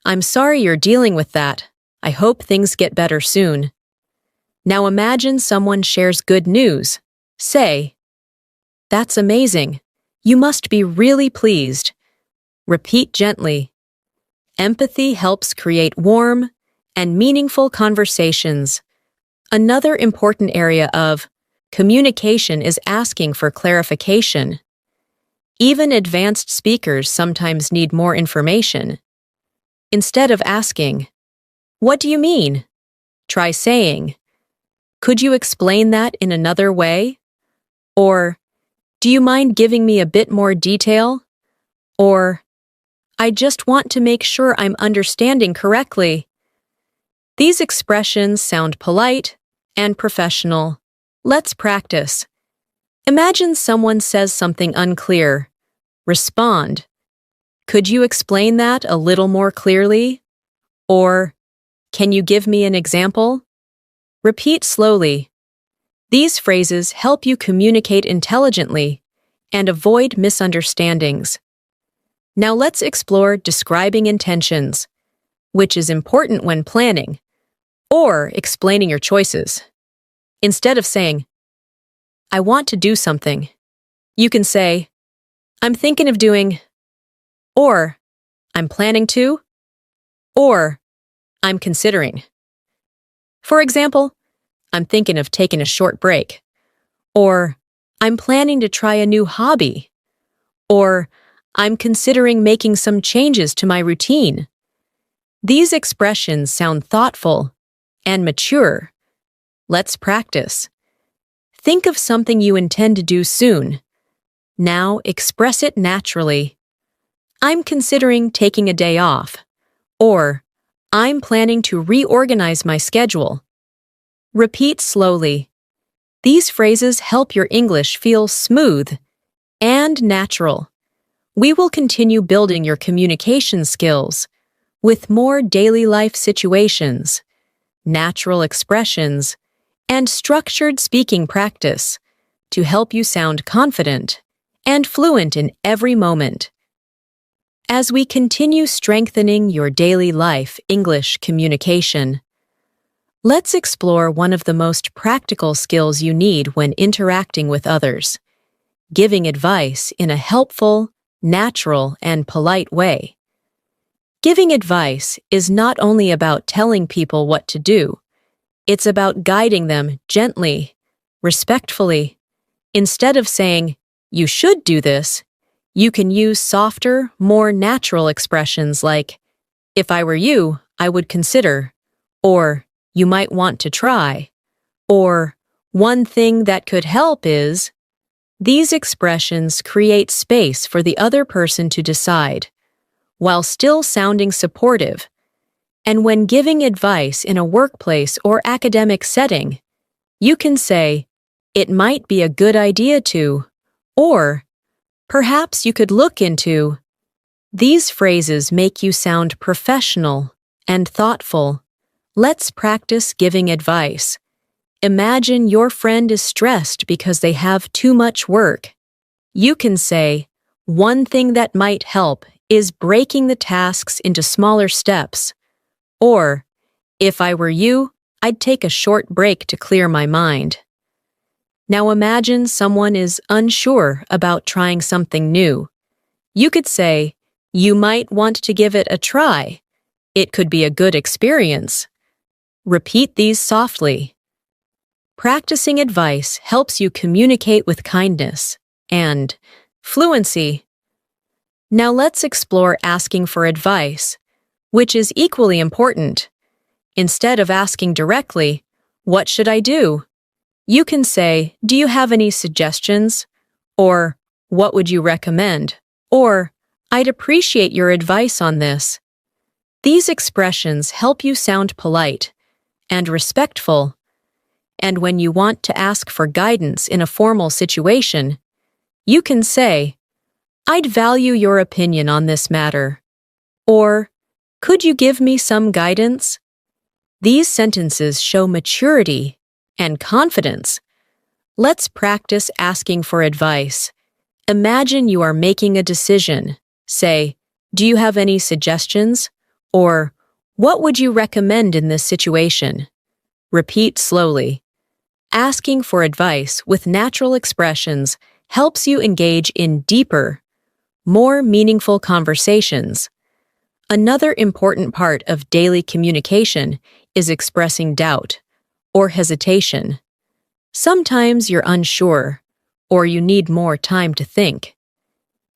Speaker 1: "I'm sorry you're dealing with that. I hope things get better soon." Now imagine someone shares good news. Say, "That's amazing. You must be really pleased." Repeat gently. Empathy helps create warm and meaningful conversations. Another important area of communication is asking for clarification. Even advanced speakers sometimes need more information. Instead of asking, "What do you mean?" try saying, "Could you explain that in another way?" Or, "Do you mind giving me a bit more detail?" Or, "I just want to make sure I'm understanding correctly." These expressions sound polite and professional. Let's practice. Imagine someone says something unclear. Respond, "Could you explain that a little more clearly?" Or, "Can you give me an example?" Repeat slowly. These phrases help you communicate intelligently and avoid misunderstandings. Now let's explore describing intentions, which is important when planning or explaining your choices. Instead of saying, "I want to do something," you can say, "I'm thinking of doing," or "I'm planning to," or "I'm considering." For example, "I'm thinking of taking a short break," or "I'm planning to try a new hobby," or "I'm considering making some changes to my routine." These expressions sound thoughtful and mature. Let's practice. Think of something you intend to do soon. Now express it naturally. "I'm considering taking a day off," or "I'm planning to reorganize my schedule." Repeat slowly. These phrases help your English feel smooth and natural. We will continue building your communication skills with more daily life situations, natural expressions, and structured speaking practice to help you sound confident and fluent in every moment. As we continue strengthening your daily life English communication, let's explore one of the most practical skills you need when interacting with others: giving advice in a helpful, natural, and polite way. Giving advice is not only about telling people what to do, it's about guiding them gently, respectfully. Instead of saying, "You should do this," you can use softer, more natural expressions like, "If I were you, I would consider," or "You might want to try," or "One thing that could help is." These expressions create space for the other person to decide, while still sounding supportive. And when giving advice in a workplace or academic setting, you can say, "It might be a good idea to," or "Perhaps you could look into." These phrases make you sound professional and thoughtful. Let's practice giving advice. Imagine your friend is stressed because they have too much work. You can say, "One thing that might help is breaking the tasks into smaller steps." Or, "If I were you, I'd take a short break to clear my mind." Now imagine someone is unsure about trying something new. You could say, "You might want to give it a try. It could be a good experience." Repeat these softly. Practicing advice helps you communicate with kindness and fluency. Now let's explore asking for advice, which is equally important. Instead of asking directly, "What should I do?" you can say, "Do you have any suggestions?" Or, "What would you recommend?" Or, "I'd appreciate your advice on this." These expressions help you sound polite and respectful. And when you want to ask for guidance in a formal situation, you can say, "I'd value your opinion on this matter." Or, "Could you give me some guidance?" These sentences show maturity and confidence. Let's practice asking for advice. Imagine you are making a decision. Say, "Do you have any suggestions?" Or, "What would you recommend in this situation?" Repeat slowly. Asking for advice with natural expressions helps you engage in deeper, more meaningful conversations. Another important part of daily communication is expressing doubt or hesitation. Sometimes you're unsure or you need more time to think.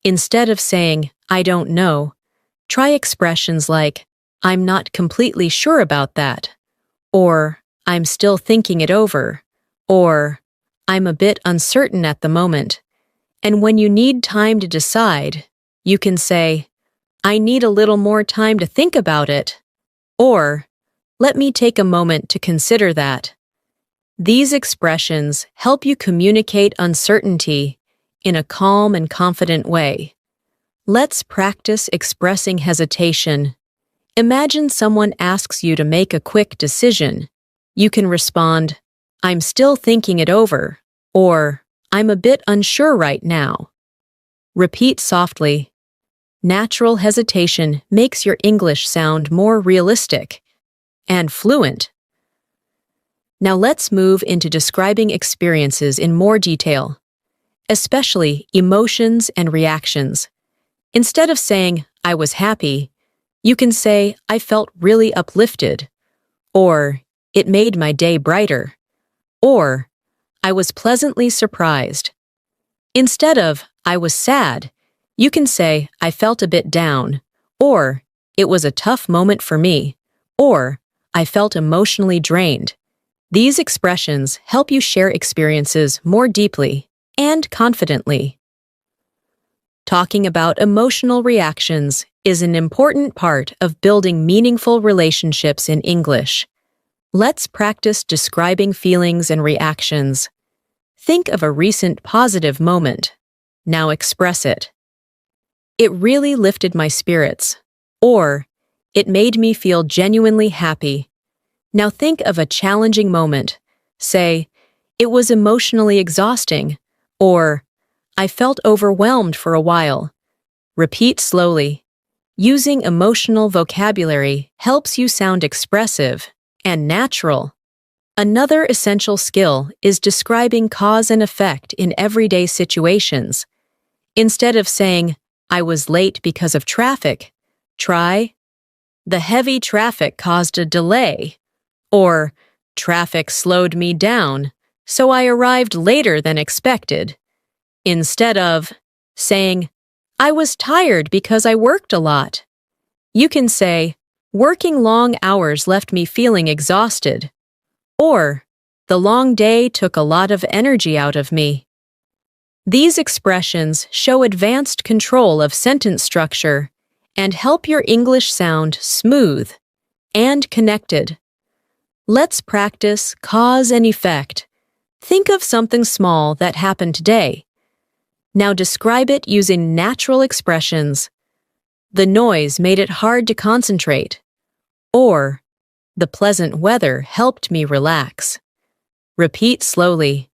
Speaker 1: Instead of saying, "I don't know," try expressions like, "I'm not completely sure about that," or "I'm still thinking it over," or "I'm a bit uncertain at the moment." And when you need time to decide, you can say, "I need a little more time to think about it," or "Let me take a moment to consider that." These expressions help you communicate uncertainty in a calm and confident way. Let's practice expressing hesitation. Imagine someone asks you to make a quick decision. You can respond, "I'm still thinking it over," or "I'm a bit unsure right now." Repeat softly. Natural hesitation makes your English sound more realistic and fluent. Now let's move into describing experiences in more detail, especially emotions and reactions. Instead of saying, "I was happy," you can say, "I felt really uplifted," or "It made my day brighter," or "I was pleasantly surprised." Instead of "I was sad," you can say, "I felt a bit down," or "It was a tough moment for me," or "I felt emotionally drained." These expressions help you share experiences more deeply and confidently. Talking about emotional reactions is an important part of building meaningful relationships in English. Let's practice describing feelings and reactions. Think of a recent positive moment. Now express it. "It really lifted my spirits," or "It made me feel genuinely happy." Now think of a challenging moment. Say, "It was emotionally exhausting," or "I felt overwhelmed for a while." Repeat slowly. Using emotional vocabulary helps you sound expressive and natural. Another essential skill is describing cause and effect in everyday situations. Instead of saying, "I was late because of traffic," try, "The heavy traffic caused a delay," or "Traffic slowed me down, so I arrived later than expected." Instead of saying, "I was tired because I worked a lot," you can say, "Working long hours left me feeling exhausted," or "The long day took a lot of energy out of me." These expressions show advanced control of sentence structure and help your English sound smooth and connected. Let's practice cause and effect. Think of something small that happened today. Now describe it using natural expressions. "The noise made it hard to concentrate," or "The pleasant weather helped me relax." Repeat slowly.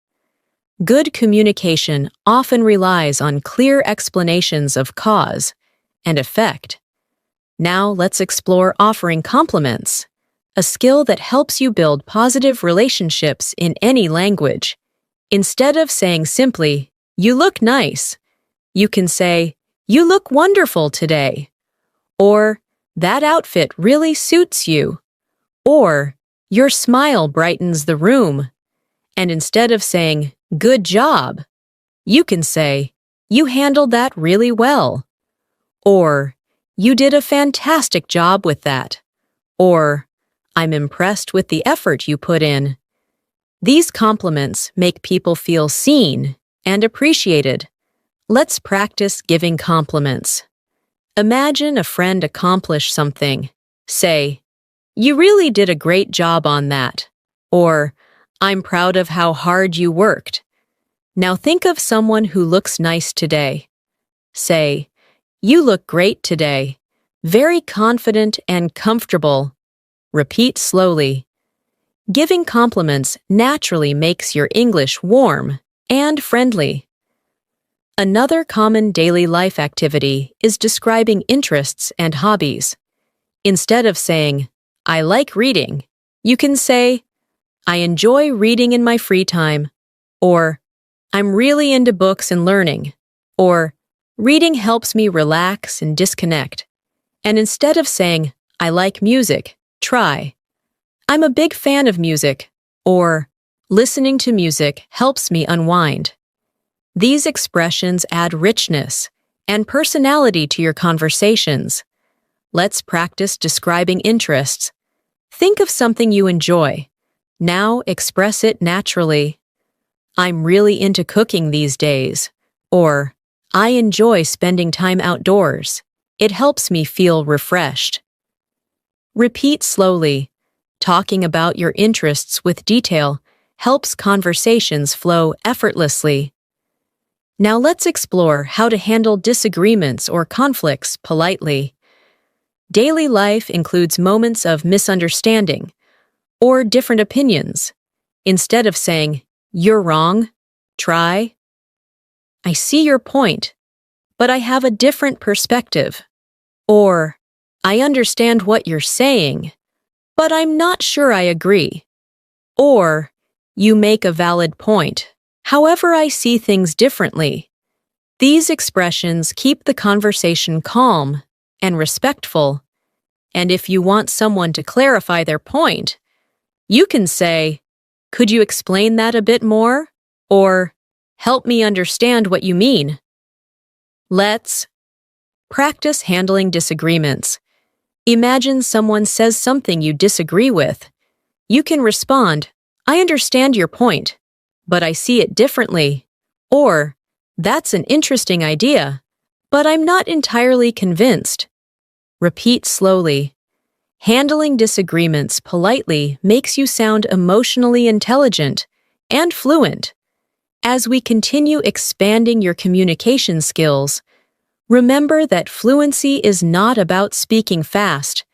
Speaker 1: Good communication often relies on clear explanations of cause and effect. Now let's explore offering compliments, a skill that helps you build positive relationships in any language. Instead of saying simply, "You look nice," you can say, "You look wonderful today," or "That outfit really suits you," or "Your smile brightens the room." And instead of saying, "Good job," you can say, "You handled that really well," or "You did a fantastic job with that," or "I'm impressed with the effort you put in." These compliments make people feel seen and appreciated. Let's practice giving compliments. Imagine a friend accomplish something. Say, "You really did a great job on that," or "I'm proud of how hard you worked." Now think of someone who looks nice today. Say, "You look great today, very confident and comfortable." Repeat slowly. Giving compliments naturally makes your English warm and friendly. Another common daily life activity is describing interests and hobbies. Instead of saying, I like reading, you can say, I enjoy reading in my free time, or I'm really into books and learning, or reading helps me relax and disconnect. And instead of saying, I like music, try, I'm a big fan of music, or listening to music helps me unwind. These expressions add richness and personality to your conversations. Let's practice describing interests. Think of something you enjoy. Now express it naturally. I'm really into cooking these days. Or, I enjoy spending time outdoors. It helps me feel refreshed. Repeat slowly. Talking about your interests with detail helps conversations flow effortlessly. Now let's explore how to handle disagreements or conflicts politely. Daily life includes moments of misunderstanding or different opinions. Instead of saying, you're wrong, try, I see your point, but I have a different perspective. Or, I understand what you're saying, but I'm not sure I agree. Or, you make a valid point. However, I see things differently. These expressions keep the conversation calm and respectful. And if you want someone to clarify their point, you can say, could you explain that a bit more? Or, help me understand what you mean. Let's practice handling disagreements. Imagine someone says something you disagree with. You can respond, I understand your point, but I see it differently. Or, that's an interesting idea, but I'm not entirely convinced. Repeat slowly. Handling disagreements politely makes you sound emotionally intelligent and fluent. As we continue expanding your communication skills, remember that fluency is not about speaking fast.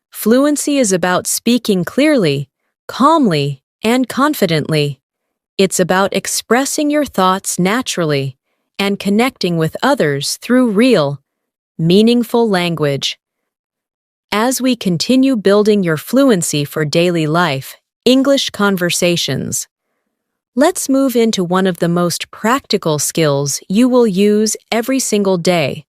Speaker 1: Fluency is about speaking clearly, calmly, and confidently. It's about expressing your thoughts naturally and connecting with others through real, meaningful language. As we continue building your fluency for daily life, English conversations, let's move into one of the most practical skills you will use every single day.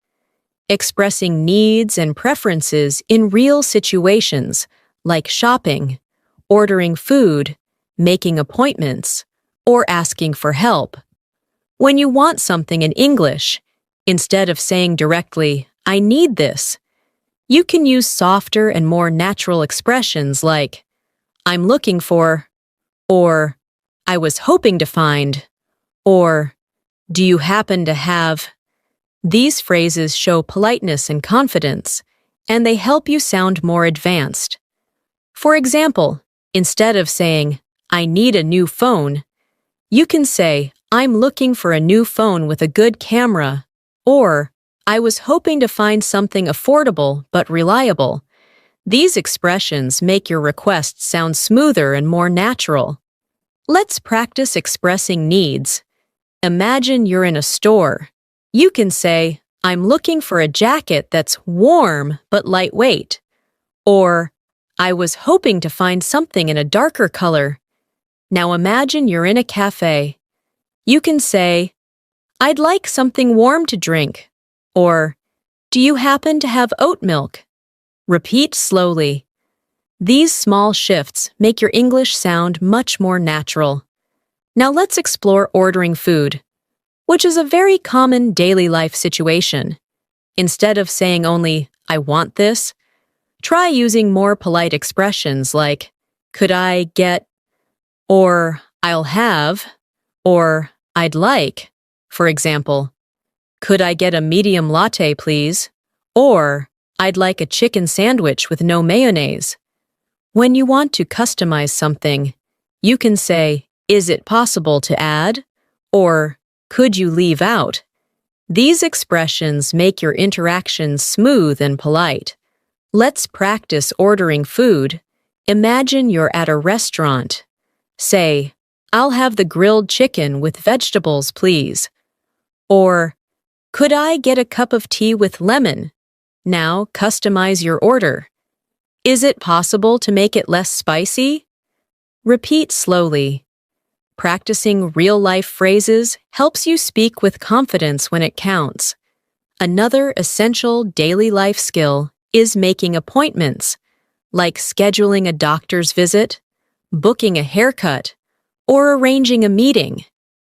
Speaker 1: Expressing needs and preferences in real situations like shopping, ordering food, making appointments, or asking for help. When you want something in English, instead of saying directly, I need this, you can use softer and more natural expressions like, I'm looking for, or I was hoping to find, or do you happen to have? These phrases show politeness and confidence, and they help you sound more advanced. For example, instead of saying, I need a new phone, you can say, I'm looking for a new phone with a good camera, or I was hoping to find something affordable but reliable. These expressions make your requests sound smoother and more natural. Let's practice expressing needs. Imagine you're in a store. You can say, I'm looking for a jacket that's warm but lightweight. Or, I was hoping to find something in a darker color. Now imagine you're in a cafe. You can say, I'd like something warm to drink. Or, do you happen to have oat milk? Repeat slowly. These small shifts make your English sound much more natural. Now let's explore ordering food, which is a very common daily life situation. Instead of saying only, I want this, try using more polite expressions like, could I get, or I'll have, or I'd like. For example, could I get a medium latte, please? Or, I'd like a chicken sandwich with no mayonnaise. When you want to customize something, you can say, is it possible to add? Or, could you leave out? These expressions make your interactions smooth and polite. Let's practice ordering food. Imagine you're at a restaurant. Say, "I'll have the grilled chicken with vegetables, please." Or, "Could I get a cup of tea with lemon?" Now customize your order. Is it possible to make it less spicy? Repeat slowly. Practicing real-life phrases helps you speak with confidence when it counts. Another essential daily life skill is making appointments, like scheduling a doctor's visit, booking a haircut, or arranging a meeting.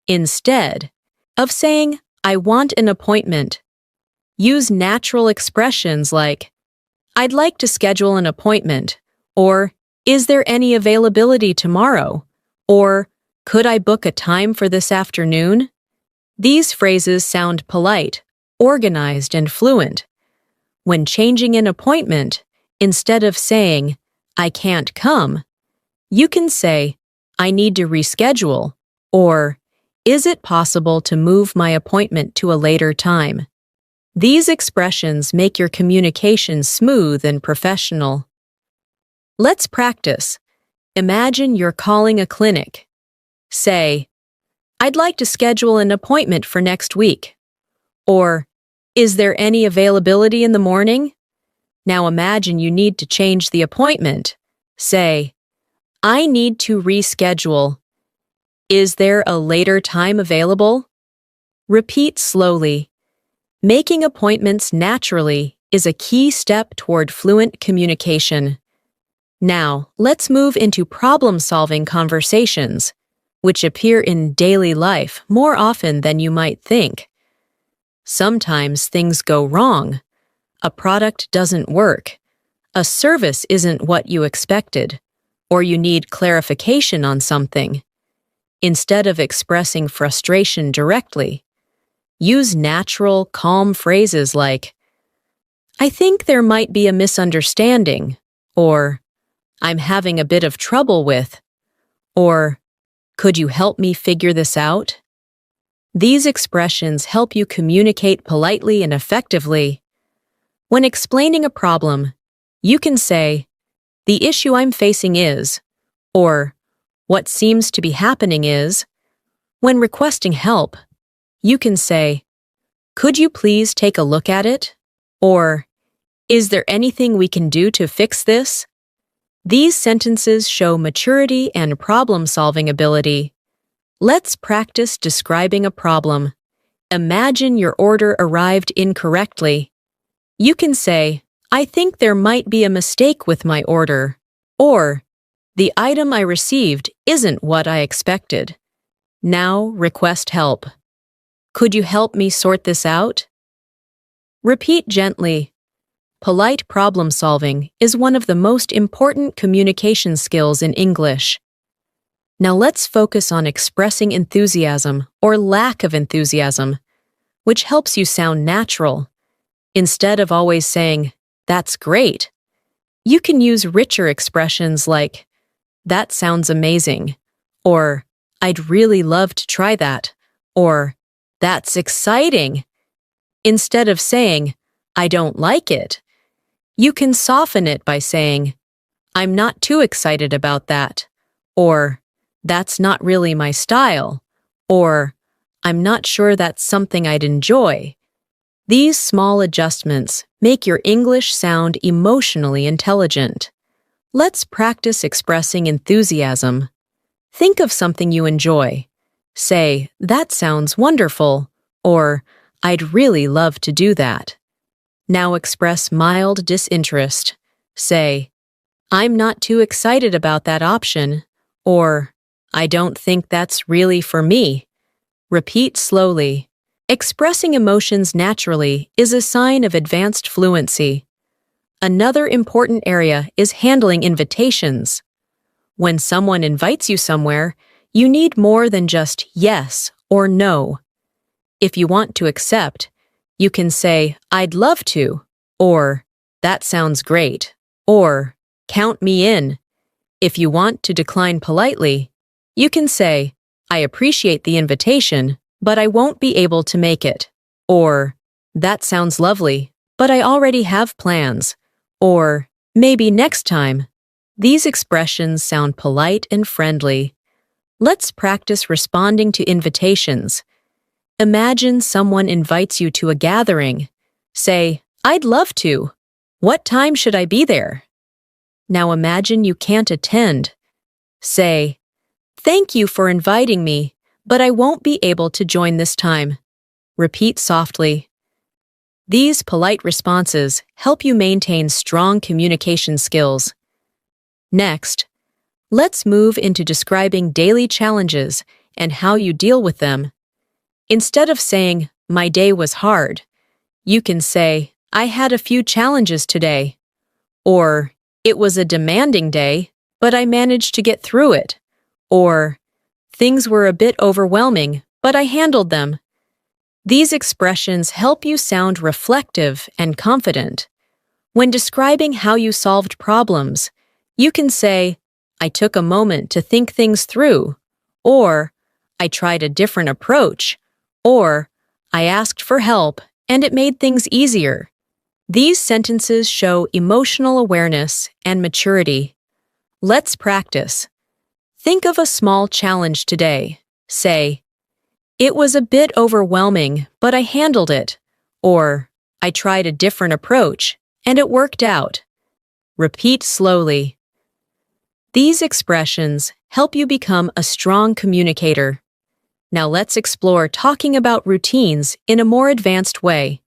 Speaker 1: Instead of saying, "I want an appointment," use natural expressions like, "I'd like to schedule an appointment," or "Is there any availability tomorrow?" or "Could I book a time for this afternoon?" These phrases sound polite, organized, and fluent. When changing an appointment, instead of saying, "I can't come," you can say, "I need to reschedule," or "Is it possible to move my appointment to a later time?" These expressions make your communication smooth and professional. Let's practice. Imagine you're calling a clinic. Say, "I'd like to schedule an appointment for next week." Or, "Is there any availability in the morning?" Now imagine you need to change the appointment. Say, "I need to reschedule. Is there a later time available?" Repeat slowly. Making appointments naturally is a key step toward fluent communication. Now, let's move into problem-solving conversations, which appear in daily life more often than you might think. Sometimes things go wrong. A product doesn't work. A service isn't what you expected, or you need clarification on something. Instead of expressing frustration directly, use natural, calm phrases like, "I think there might be a misunderstanding," or "I'm having a bit of trouble with," or "Could you help me figure this out?" These expressions help you communicate politely and effectively. When explaining a problem, you can say, "The issue I'm facing is," or "What seems to be happening is." When requesting help, you can say, "Could you please take a look at it?" or "Is there anything we can do to fix this?" These sentences show maturity and problem-solving ability. Let's practice describing a problem. Imagine your order arrived incorrectly. You can say, "I think there might be a mistake with my order," or "The item I received isn't what I expected." Now request help. "Could you help me sort this out?" Repeat gently. Polite problem-solving is one of the most important communication skills in English. Now let's focus on expressing enthusiasm or lack of enthusiasm, which helps you sound natural. Instead of always saying, "That's great," you can use richer expressions like, "That sounds amazing," or "I'd really love to try that," or "That's exciting." Instead of saying, "I don't like it," you can soften it by saying, "I'm not too excited about that," or "That's not really my style," or "I'm not sure that's something I'd enjoy." These small adjustments make your English sound emotionally intelligent. Let's practice expressing enthusiasm. Think of something you enjoy. Say, "That sounds wonderful," or "I'd really love to do that." Now express mild disinterest. Say, "I'm not too excited about that option," or "I don't think that's really for me." Repeat slowly. Expressing emotions naturally is a sign of advanced fluency. Another important area is handling invitations. When someone invites you somewhere, you need more than just yes or no. If you want to accept, you can say, "I'd love to," or "That sounds great," or "Count me in." If you want to decline politely, you can say, "I appreciate the invitation, but I won't be able to make it," or "That sounds lovely, but I already have plans," or "Maybe next time." These expressions sound polite and friendly. Let's practice responding to invitations. Imagine someone invites you to a gathering. Say, "I'd love to. What time should I be there?" Now imagine you can't attend. Say, "Thank you for inviting me, but I won't be able to join this time." Repeat softly. These polite responses help you maintain strong communication skills. Next, let's move into describing daily challenges and how you deal with them. Instead of saying, "My day was hard," you can say, "I had a few challenges today," or "It was a demanding day, but I managed to get through it," or "Things were a bit overwhelming, but I handled them." These expressions help you sound reflective and confident. When describing how you solved problems, you can say, "I took a moment to think things through," or "I tried a different approach," or "I asked for help and it made things easier." These sentences show emotional awareness and maturity. Let's practice. Think of a small challenge today. Say, "It was a bit overwhelming, but I handled it," or "I tried a different approach and it worked out." Repeat slowly. These expressions help you become a strong communicator. Now let's explore talking about routines in a more advanced way.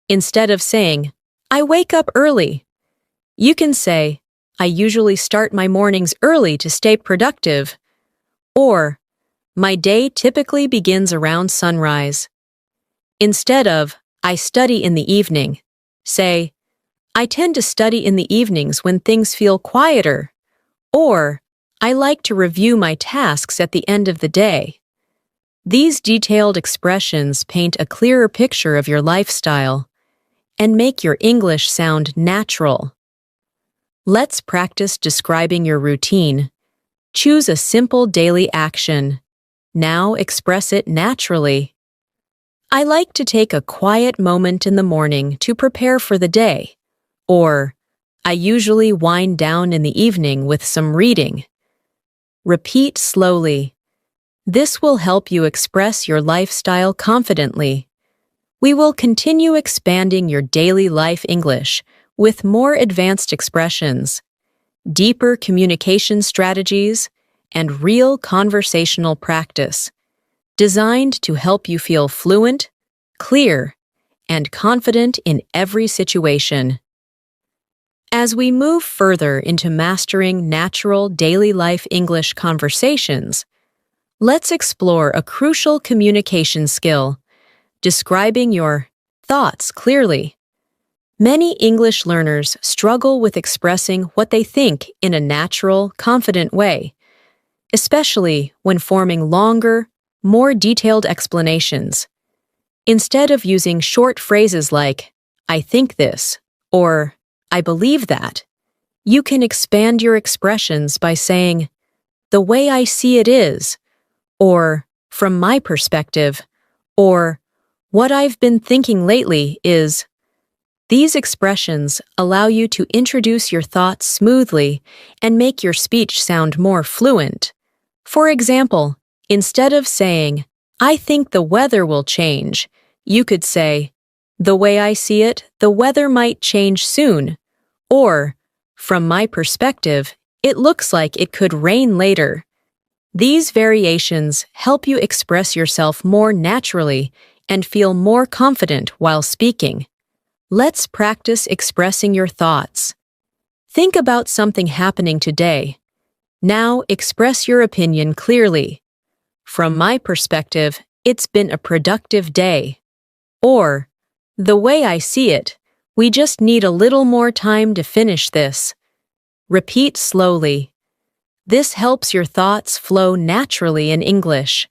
Speaker 1: Instead of saying, "I wake up early," you can say, "I usually start my mornings early to stay productive," or "My day typically begins around sunrise." Instead of, "I study in the evening," say, "I tend to study in the evenings when things feel quieter," or "I like to review my tasks at the end of the day." These detailed expressions paint a clearer picture of your lifestyle and make your English sound natural. Let's practice describing your routine. Choose a simple daily action. Now express it naturally. "I like to take a quiet moment in the morning to prepare for the day," or "I usually wind down in the evening with some reading." Repeat slowly. This will help you express your lifestyle confidently. We will continue expanding your daily life English with more advanced expressions, deeper communication strategies, and real conversational practice, designed to help you feel fluent, clear, and confident in every situation. As we move further into mastering natural daily life English conversations, let's explore a crucial communication skill: describing your thoughts clearly. Many English learners struggle with expressing what they think in a natural, confident way, especially when forming longer, more detailed explanations. Instead of using short phrases like, "I think this," or "I believe that," you can expand your expressions by saying, "The way I see it is," or "From my perspective," or "What I've been thinking lately is." These expressions allow you to introduce your thoughts smoothly and make your speech sound more fluent. For example, instead of saying, "I think the weather will change," you could say, "The way I see it, the weather might change soon," or "From my perspective, it looks like it could rain later." These variations help you express yourself more naturally and feel more confident while speaking. Let's practice expressing your thoughts. Think about something happening today. Now express your opinion clearly. "From my perspective, it's been a productive day." Or, "The way I see it, we just need a little more time to finish this." Repeat slowly. This helps your thoughts flow naturally in English.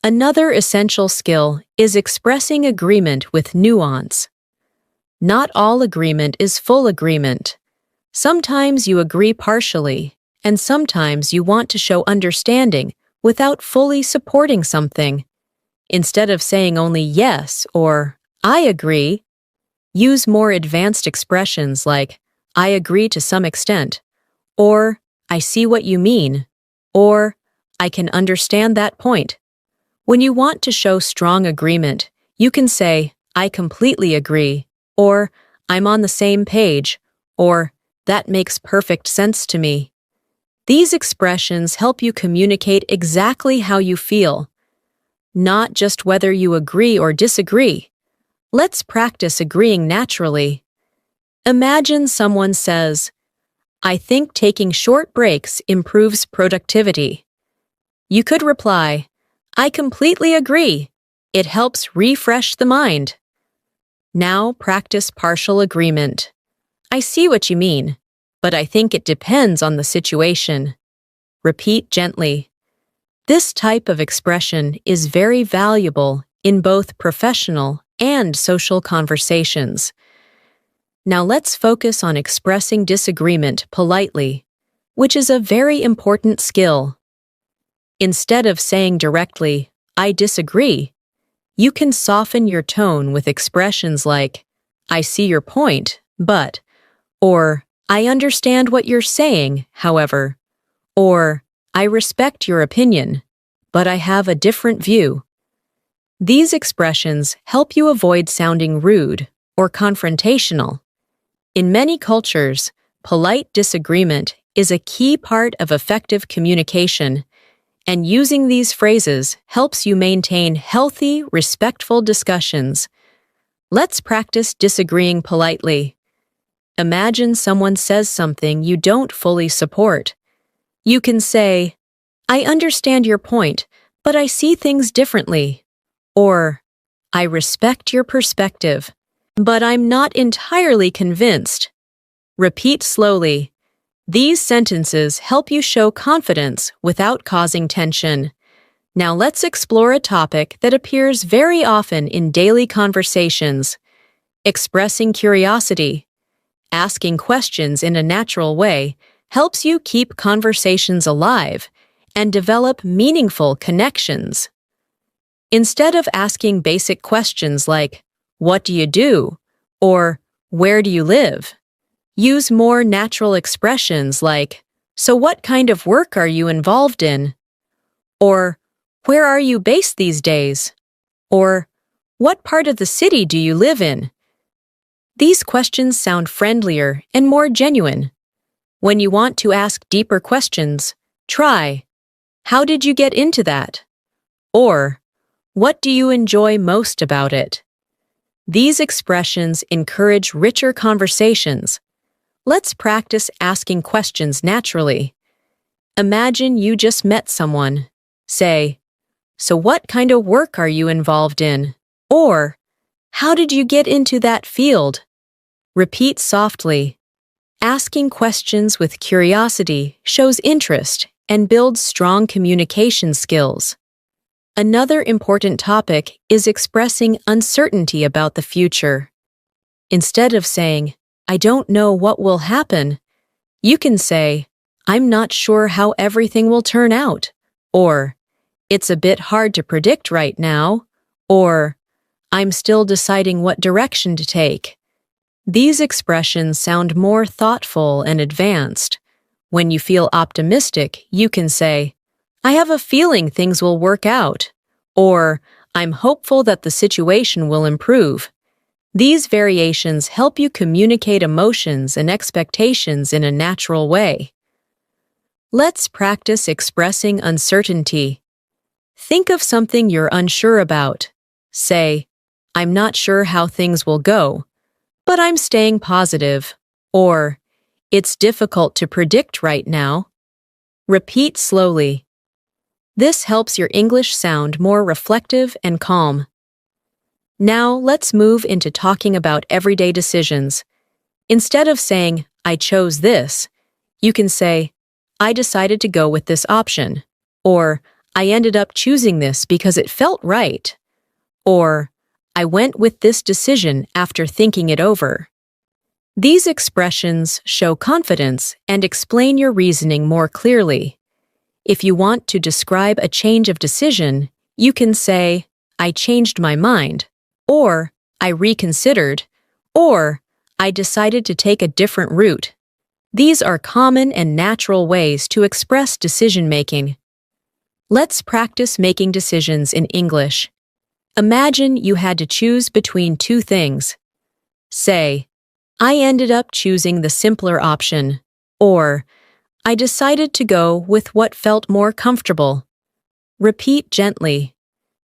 Speaker 1: Another essential skill is expressing agreement with nuance. Not all agreement is full agreement. Sometimes you agree partially, and sometimes you want to show understanding without fully supporting something. Instead of saying only yes or "I agree," use more advanced expressions like "I agree to some extent," or I see what you mean, or I can understand that point. When you want to show strong agreement, you can say, I completely agree, or I'm on the same page, or that makes perfect sense to me. These expressions help you communicate exactly how you feel, not just whether you agree or disagree. Let's practice agreeing naturally. Imagine someone says, I think taking short breaks improves productivity. You could reply, I completely agree. It helps refresh the mind. Now practice partial agreement. I see what you mean, but I think it depends on the situation. Repeat gently. This type of expression is very valuable in both professional and social conversations. Now let's focus on expressing disagreement politely, which is a very important skill. Instead of saying directly, I disagree, you can soften your tone with expressions like, I see your point, but, or I understand what you're saying, however, or I respect your opinion, but I have a different view. These expressions help you avoid sounding rude or confrontational. In many cultures, polite disagreement is a key part of effective communication, and using these phrases helps you maintain healthy, respectful discussions. Let's practice disagreeing politely. Imagine someone says something you don't fully support. You can say, I understand your point, but I see things differently. Or, I respect your perspective, but I'm not entirely convinced. Repeat slowly. These sentences help you show confidence without causing tension. Now let's explore a topic that appears very often in daily conversations: expressing curiosity. Asking questions in a natural way helps you keep conversations alive and develop meaningful connections. Instead of asking basic questions like, what do you do? Or where do you live? Use more natural expressions like, so what kind of work are you involved in? Or, where are you based these days? Or, what part of the city do you live in? These questions sound friendlier and more genuine. When you want to ask deeper questions, try, how did you get into that? Or, what do you enjoy most about it? These expressions encourage richer conversations. Let's practice asking questions naturally. Imagine you just met someone. Say, so what kind of work are you involved in? Or, how did you get into that field? Repeat softly. Asking questions with curiosity shows interest and builds strong communication skills. Another important topic is expressing uncertainty about the future. Instead of saying, I don't know what will happen, you can say, I'm not sure how everything will turn out, or it's a bit hard to predict right now, or I'm still deciding what direction to take. These expressions sound more thoughtful and advanced. When you feel optimistic, you can say, I have a feeling things will work out, or I'm hopeful that the situation will improve. These variations help you communicate emotions and expectations in a natural way. Let's practice expressing uncertainty. Think of something you're unsure about. Say, I'm not sure how things will go, but I'm staying positive. Or, it's difficult to predict right now. Repeat slowly. This helps your English sound more reflective and calm. Now let's move into talking about everyday decisions. Instead of saying, I chose this, you can say, I decided to go with this option. Or, I ended up choosing this because it felt right. Or, I went with this decision after thinking it over. These expressions show confidence and explain your reasoning more clearly. If you want to describe a change of decision, you can say, I changed my mind, or I reconsidered, or I decided to take a different route. These are common and natural ways to express decision-making. Let's practice making decisions in English. Imagine you had to choose between two things. Say, I ended up choosing the simpler option, or I decided to go with what felt more comfortable. Repeat gently.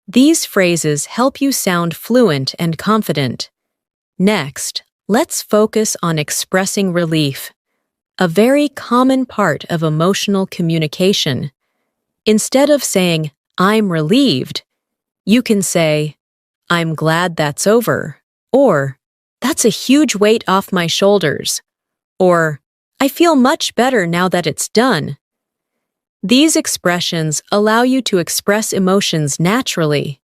Speaker 1: These phrases help you sound fluent and confident. Next, let's focus on expressing relief, a very common part of emotional communication. Instead of saying, I'm relieved, you can say, I'm glad that's over, or that's a huge weight off my shoulders, or I feel much better now that it's done. These expressions allow you to express emotions naturally.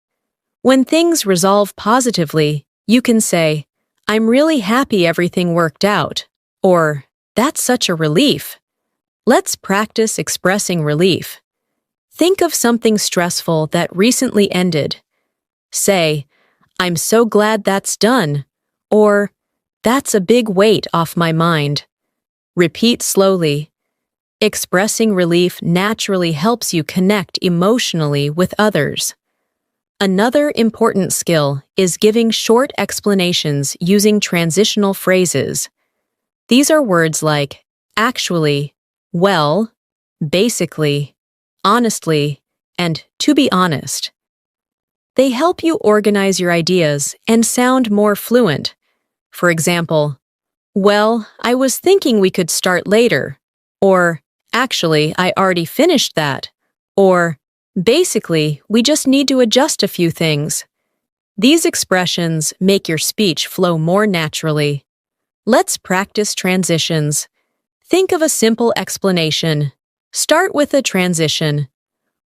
Speaker 1: When things resolve positively, you can say, I'm really happy everything worked out, or that's such a relief. Let's practice expressing relief. Think of something stressful that recently ended. Say, I'm so glad that's done, or that's a big weight off my mind. Repeat slowly. Expressing relief naturally helps you connect emotionally with others. Another important skill is giving short explanations using transitional phrases. These are words like actually, well, basically, honestly, and to be honest. They help you organize your ideas and sound more fluent. For example, well, I was thinking we could start later, or actually, I already finished that, or basically, we just need to adjust a few things. These expressions make your speech flow more naturally. Let's practice transitions. Think of a simple explanation. Start with a transition.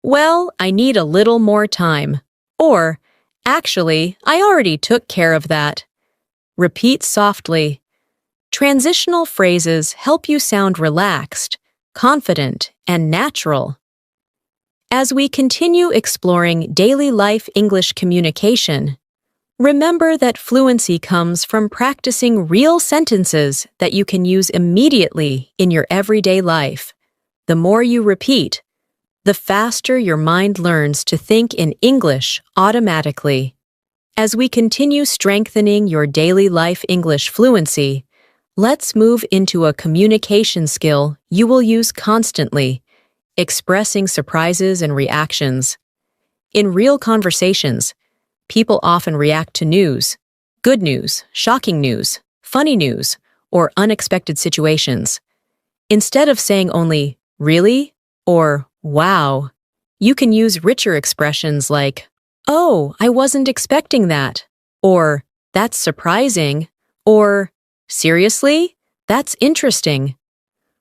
Speaker 1: Well, I need a little more time. Or, actually, I already took care of that. Repeat softly. Transitional phrases help you sound relaxed, confident, and natural. As we continue exploring daily life English communication, remember that fluency comes from practicing real sentences that you can use immediately in your everyday life. The more you repeat, the faster your mind learns to think in English automatically. As we continue strengthening your daily life English fluency, let's move into a communication skill you will use constantly, expressing surprises and reactions. In real conversations, people often react to news, good news, shocking news, funny news, or unexpected situations. Instead of saying only, really, or wow, you can use richer expressions like, oh, I wasn't expecting that, or that's surprising, or seriously, that's interesting.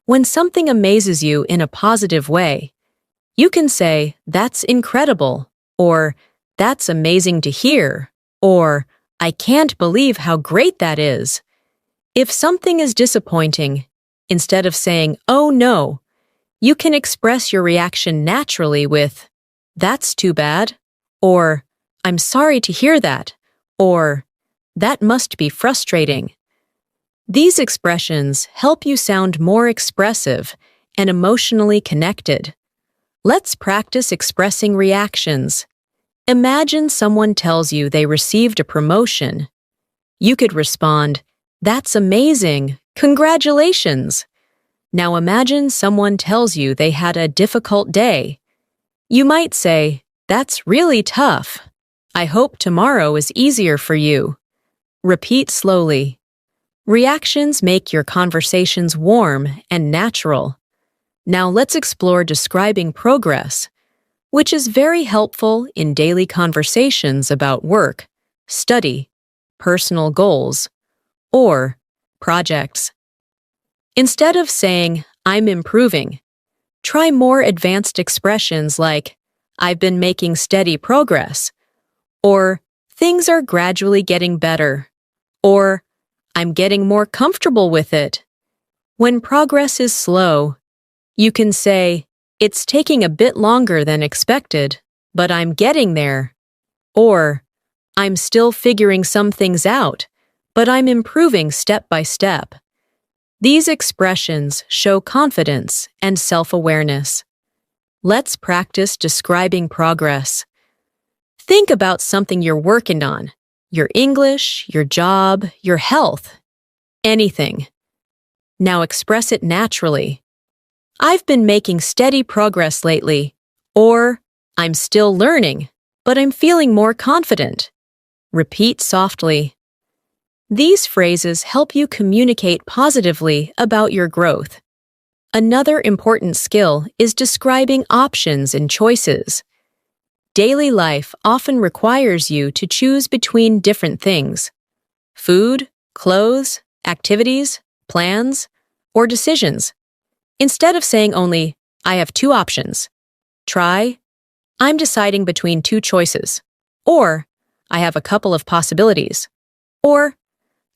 Speaker 1: When something amazes you in a positive way, you can say, that's incredible, or that's amazing to hear, or I can't believe how great that is. If something is disappointing, instead of saying, oh no, you can express your reaction naturally with, that's too bad, or I'm sorry to hear that, or that must be frustrating. These expressions help you sound more expressive and emotionally connected. Let's practice expressing reactions. Imagine someone tells you they received a promotion. You could respond, that's amazing, congratulations. Now imagine someone tells you they had a difficult day. You might say, that's really tough. I hope tomorrow is easier for you. Repeat slowly. Reactions make your conversations warm and natural. Now let's explore describing progress, which is very helpful in daily conversations about work, study, personal goals, or projects. Instead of saying, I'm improving, try more advanced expressions like, I've been making steady progress, or things are gradually getting better, or I'm getting more comfortable with it. When progress is slow, you can say, it's taking a bit longer than expected, but I'm getting there. Or, I'm still figuring some things out, but I'm improving step by step. These expressions show confidence and self-awareness. Let's practice describing progress. Think about something you're working on: your English, your job, your health, anything. Now express it naturally. I've been making steady progress lately. Or, I'm still learning, but I'm feeling more confident. Repeat softly. These phrases help you communicate positively about your growth. Another important skill is describing options and choices. Daily life often requires you to choose between different things: food, clothes, activities, plans, or decisions. Instead of saying only, "I have two options," try, "I'm deciding between two choices," or "I have a couple of possibilities," or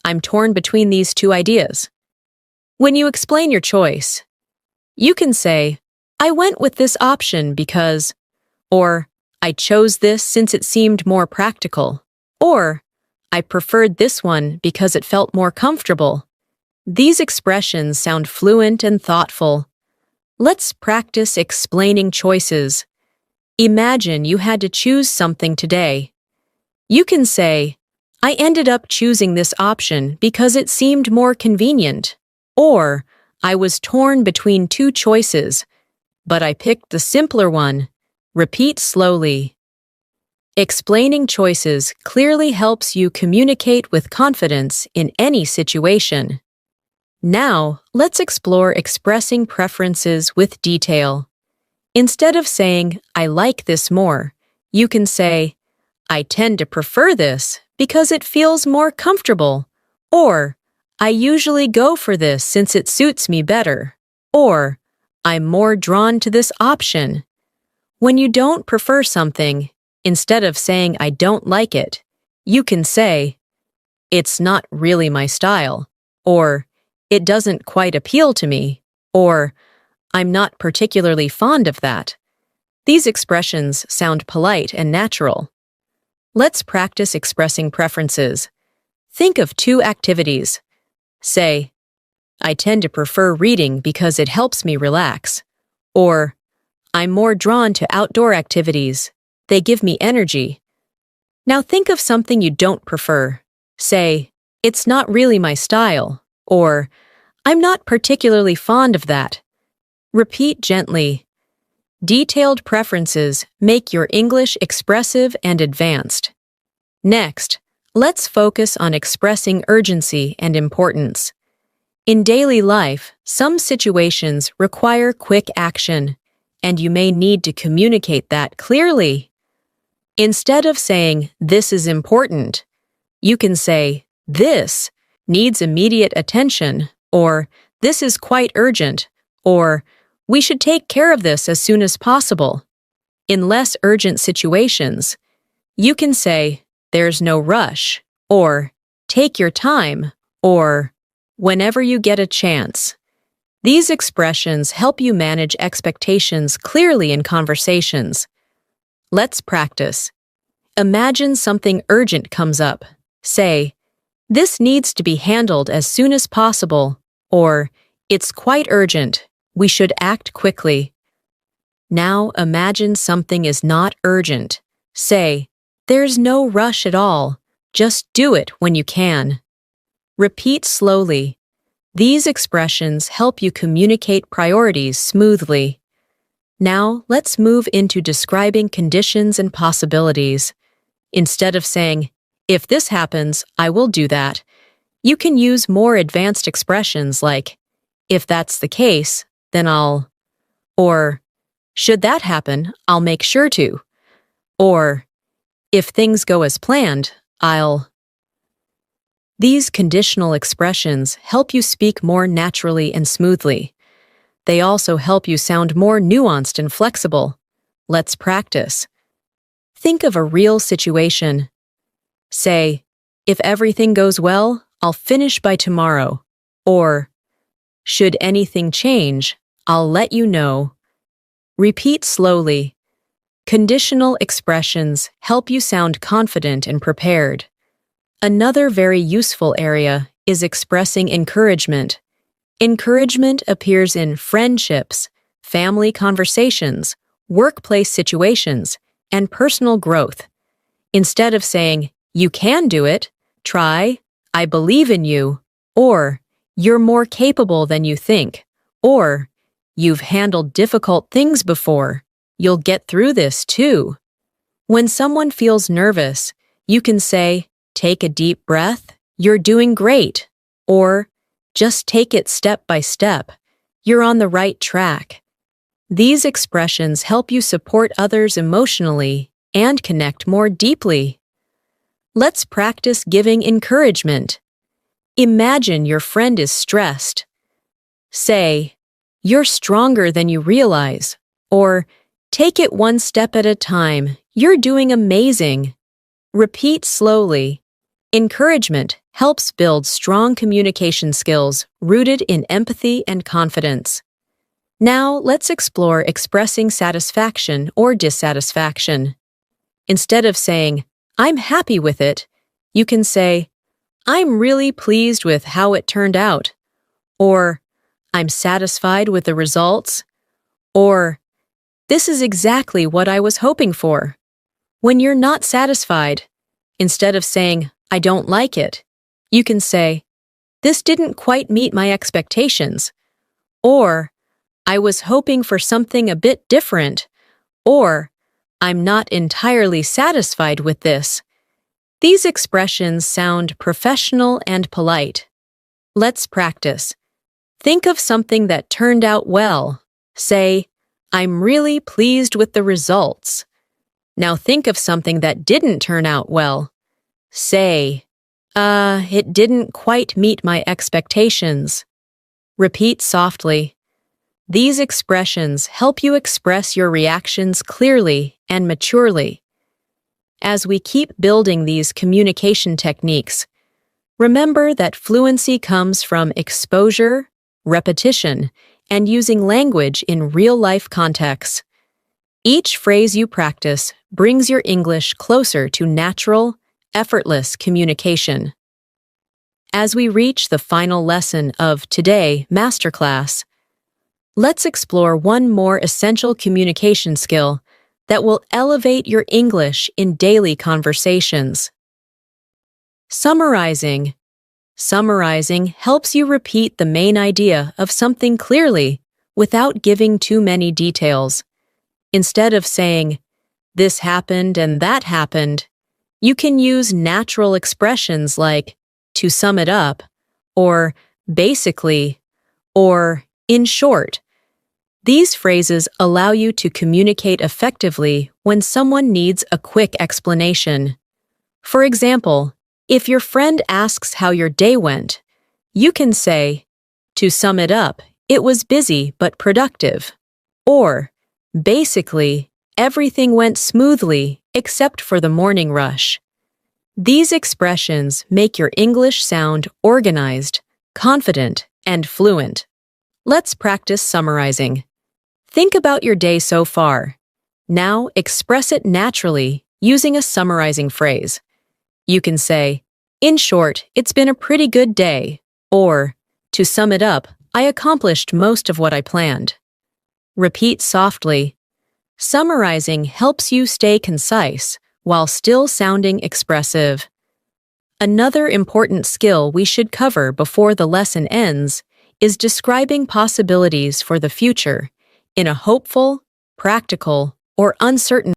Speaker 1: "I'm torn between these two ideas." When you explain your choice, you can say, "I went with this option because," or "I chose this since it seemed more practical," or "I preferred this one because it felt more comfortable." These expressions sound fluent and thoughtful. Let's practice explaining choices. Imagine you had to choose something today. You can say, "I ended up choosing this option because it seemed more convenient," or "I was torn between two choices, but I picked the simpler one." Repeat slowly. Explaining choices clearly helps you communicate with confidence in any situation. Now, let's explore expressing preferences with detail. Instead of saying, "I like this more," you can say, "I tend to prefer this because it feels more comfortable," or "I usually go for this since it suits me better," or "I'm more drawn to this option." When you don't prefer something, instead of saying "I don't like it," you can say, "It's not really my style," or "It doesn't quite appeal to me," or "I'm not particularly fond of that." These expressions sound polite and natural. Let's practice expressing preferences. Think of two activities. Say, "I tend to prefer reading because it helps me relax," or "I'm more drawn to outdoor activities. They give me energy." Now think of something you don't prefer. Say, "It's not really my style," or "I'm not particularly fond of that." Repeat gently. Detailed preferences make your English expressive and advanced. Next, let's focus on expressing urgency and importance. In daily life, some situations require quick action, and you may need to communicate that clearly. Instead of saying, "This is important," you can say, "This needs immediate attention," or "This is quite urgent," or "We should take care of this as soon as possible." In less urgent situations, you can say, "There's no rush," or "Take your time," or "Whenever you get a chance." These expressions help you manage expectations clearly in conversations. Let's practice. Imagine something urgent comes up. Say, "This needs to be handled as soon as possible," or "It's quite urgent. We should act quickly." Now imagine something is not urgent. Say, "There's no rush at all. Just do it when you can." Repeat slowly. These expressions help you communicate priorities smoothly. Now let's move into describing conditions and possibilities. Instead of saying, "If this happens, I will do that," you can use more advanced expressions like, "If that's the case, then I'll," or "Should that happen, I'll make sure to," or "If things go as planned, I'll." These conditional expressions help you speak more naturally and smoothly. They also help you sound more nuanced and flexible. Let's practice. Think of a real situation. Say, "If everything goes well, I'll finish by tomorrow," or "Should anything change, I'll let you know." Repeat slowly. Conditional expressions help you sound confident and prepared. Another very useful area is expressing encouragement. Encouragement appears in friendships, family conversations, workplace situations, and personal growth. Instead of saying, "You can do it," try, "I believe in you," or "You're more capable than you think," or "You've handled difficult things before. You'll get through this too." When someone feels nervous, you can say, "Take a deep breath, you're doing great," or "Just take it step by step, you're on the right track." These expressions help you support others emotionally and connect more deeply. Let's practice giving encouragement. Imagine your friend is stressed. Say, "You're stronger than you realize," or "Take it one step at a time, you're doing amazing." Repeat slowly. Encouragement helps build strong communication skills rooted in empathy and confidence. Now, let's explore expressing satisfaction or dissatisfaction. Instead of saying, "I'm happy with it," you can say, "I'm really pleased with how it turned out," or "I'm satisfied with the results," or "This is exactly what I was hoping for." When you're not satisfied, instead of saying, "I don't like it," you can say, "This didn't quite meet my expectations," or "I was hoping for something a bit different," or "I'm not entirely satisfied with this." These expressions sound professional and polite. Let's practice. Think of something that turned out well. Say, "I'm really pleased with the results." Now think of something that didn't turn out well. Say, "It didn't quite meet my expectations." Repeat softly. These expressions help you express your reactions clearly and maturely. As we keep building these communication techniques, remember that fluency comes from exposure, repetition, and using language in real-life contexts. Each phrase you practice brings your English closer to natural, effortless communication. As we reach the final lesson of Today Masterclass, let's explore one more essential communication skill that will elevate your English in daily conversations. Summarizing. Summarizing helps you repeat the main idea of something clearly without giving too many details. Instead of saying, "This happened and that happened," you can use natural expressions like "to sum it up," or "basically," or "in short." These phrases allow you to communicate effectively when someone needs a quick explanation. For example, if your friend asks how your day went, you can say, "To sum it up, it was busy but productive," or "Basically, everything went smoothly except for the morning rush." These expressions make your English sound organized, confident, and fluent. Let's practice summarizing. Think about your day so far. Now express it naturally using a summarizing phrase. You can say, "In short, it's been a pretty good day," or "To sum it up, I accomplished most of what I planned." Repeat softly. Summarizing helps you stay concise while still sounding expressive. Another important skill we should cover before the lesson ends is describing possibilities for the future in a hopeful, practical, or uncertain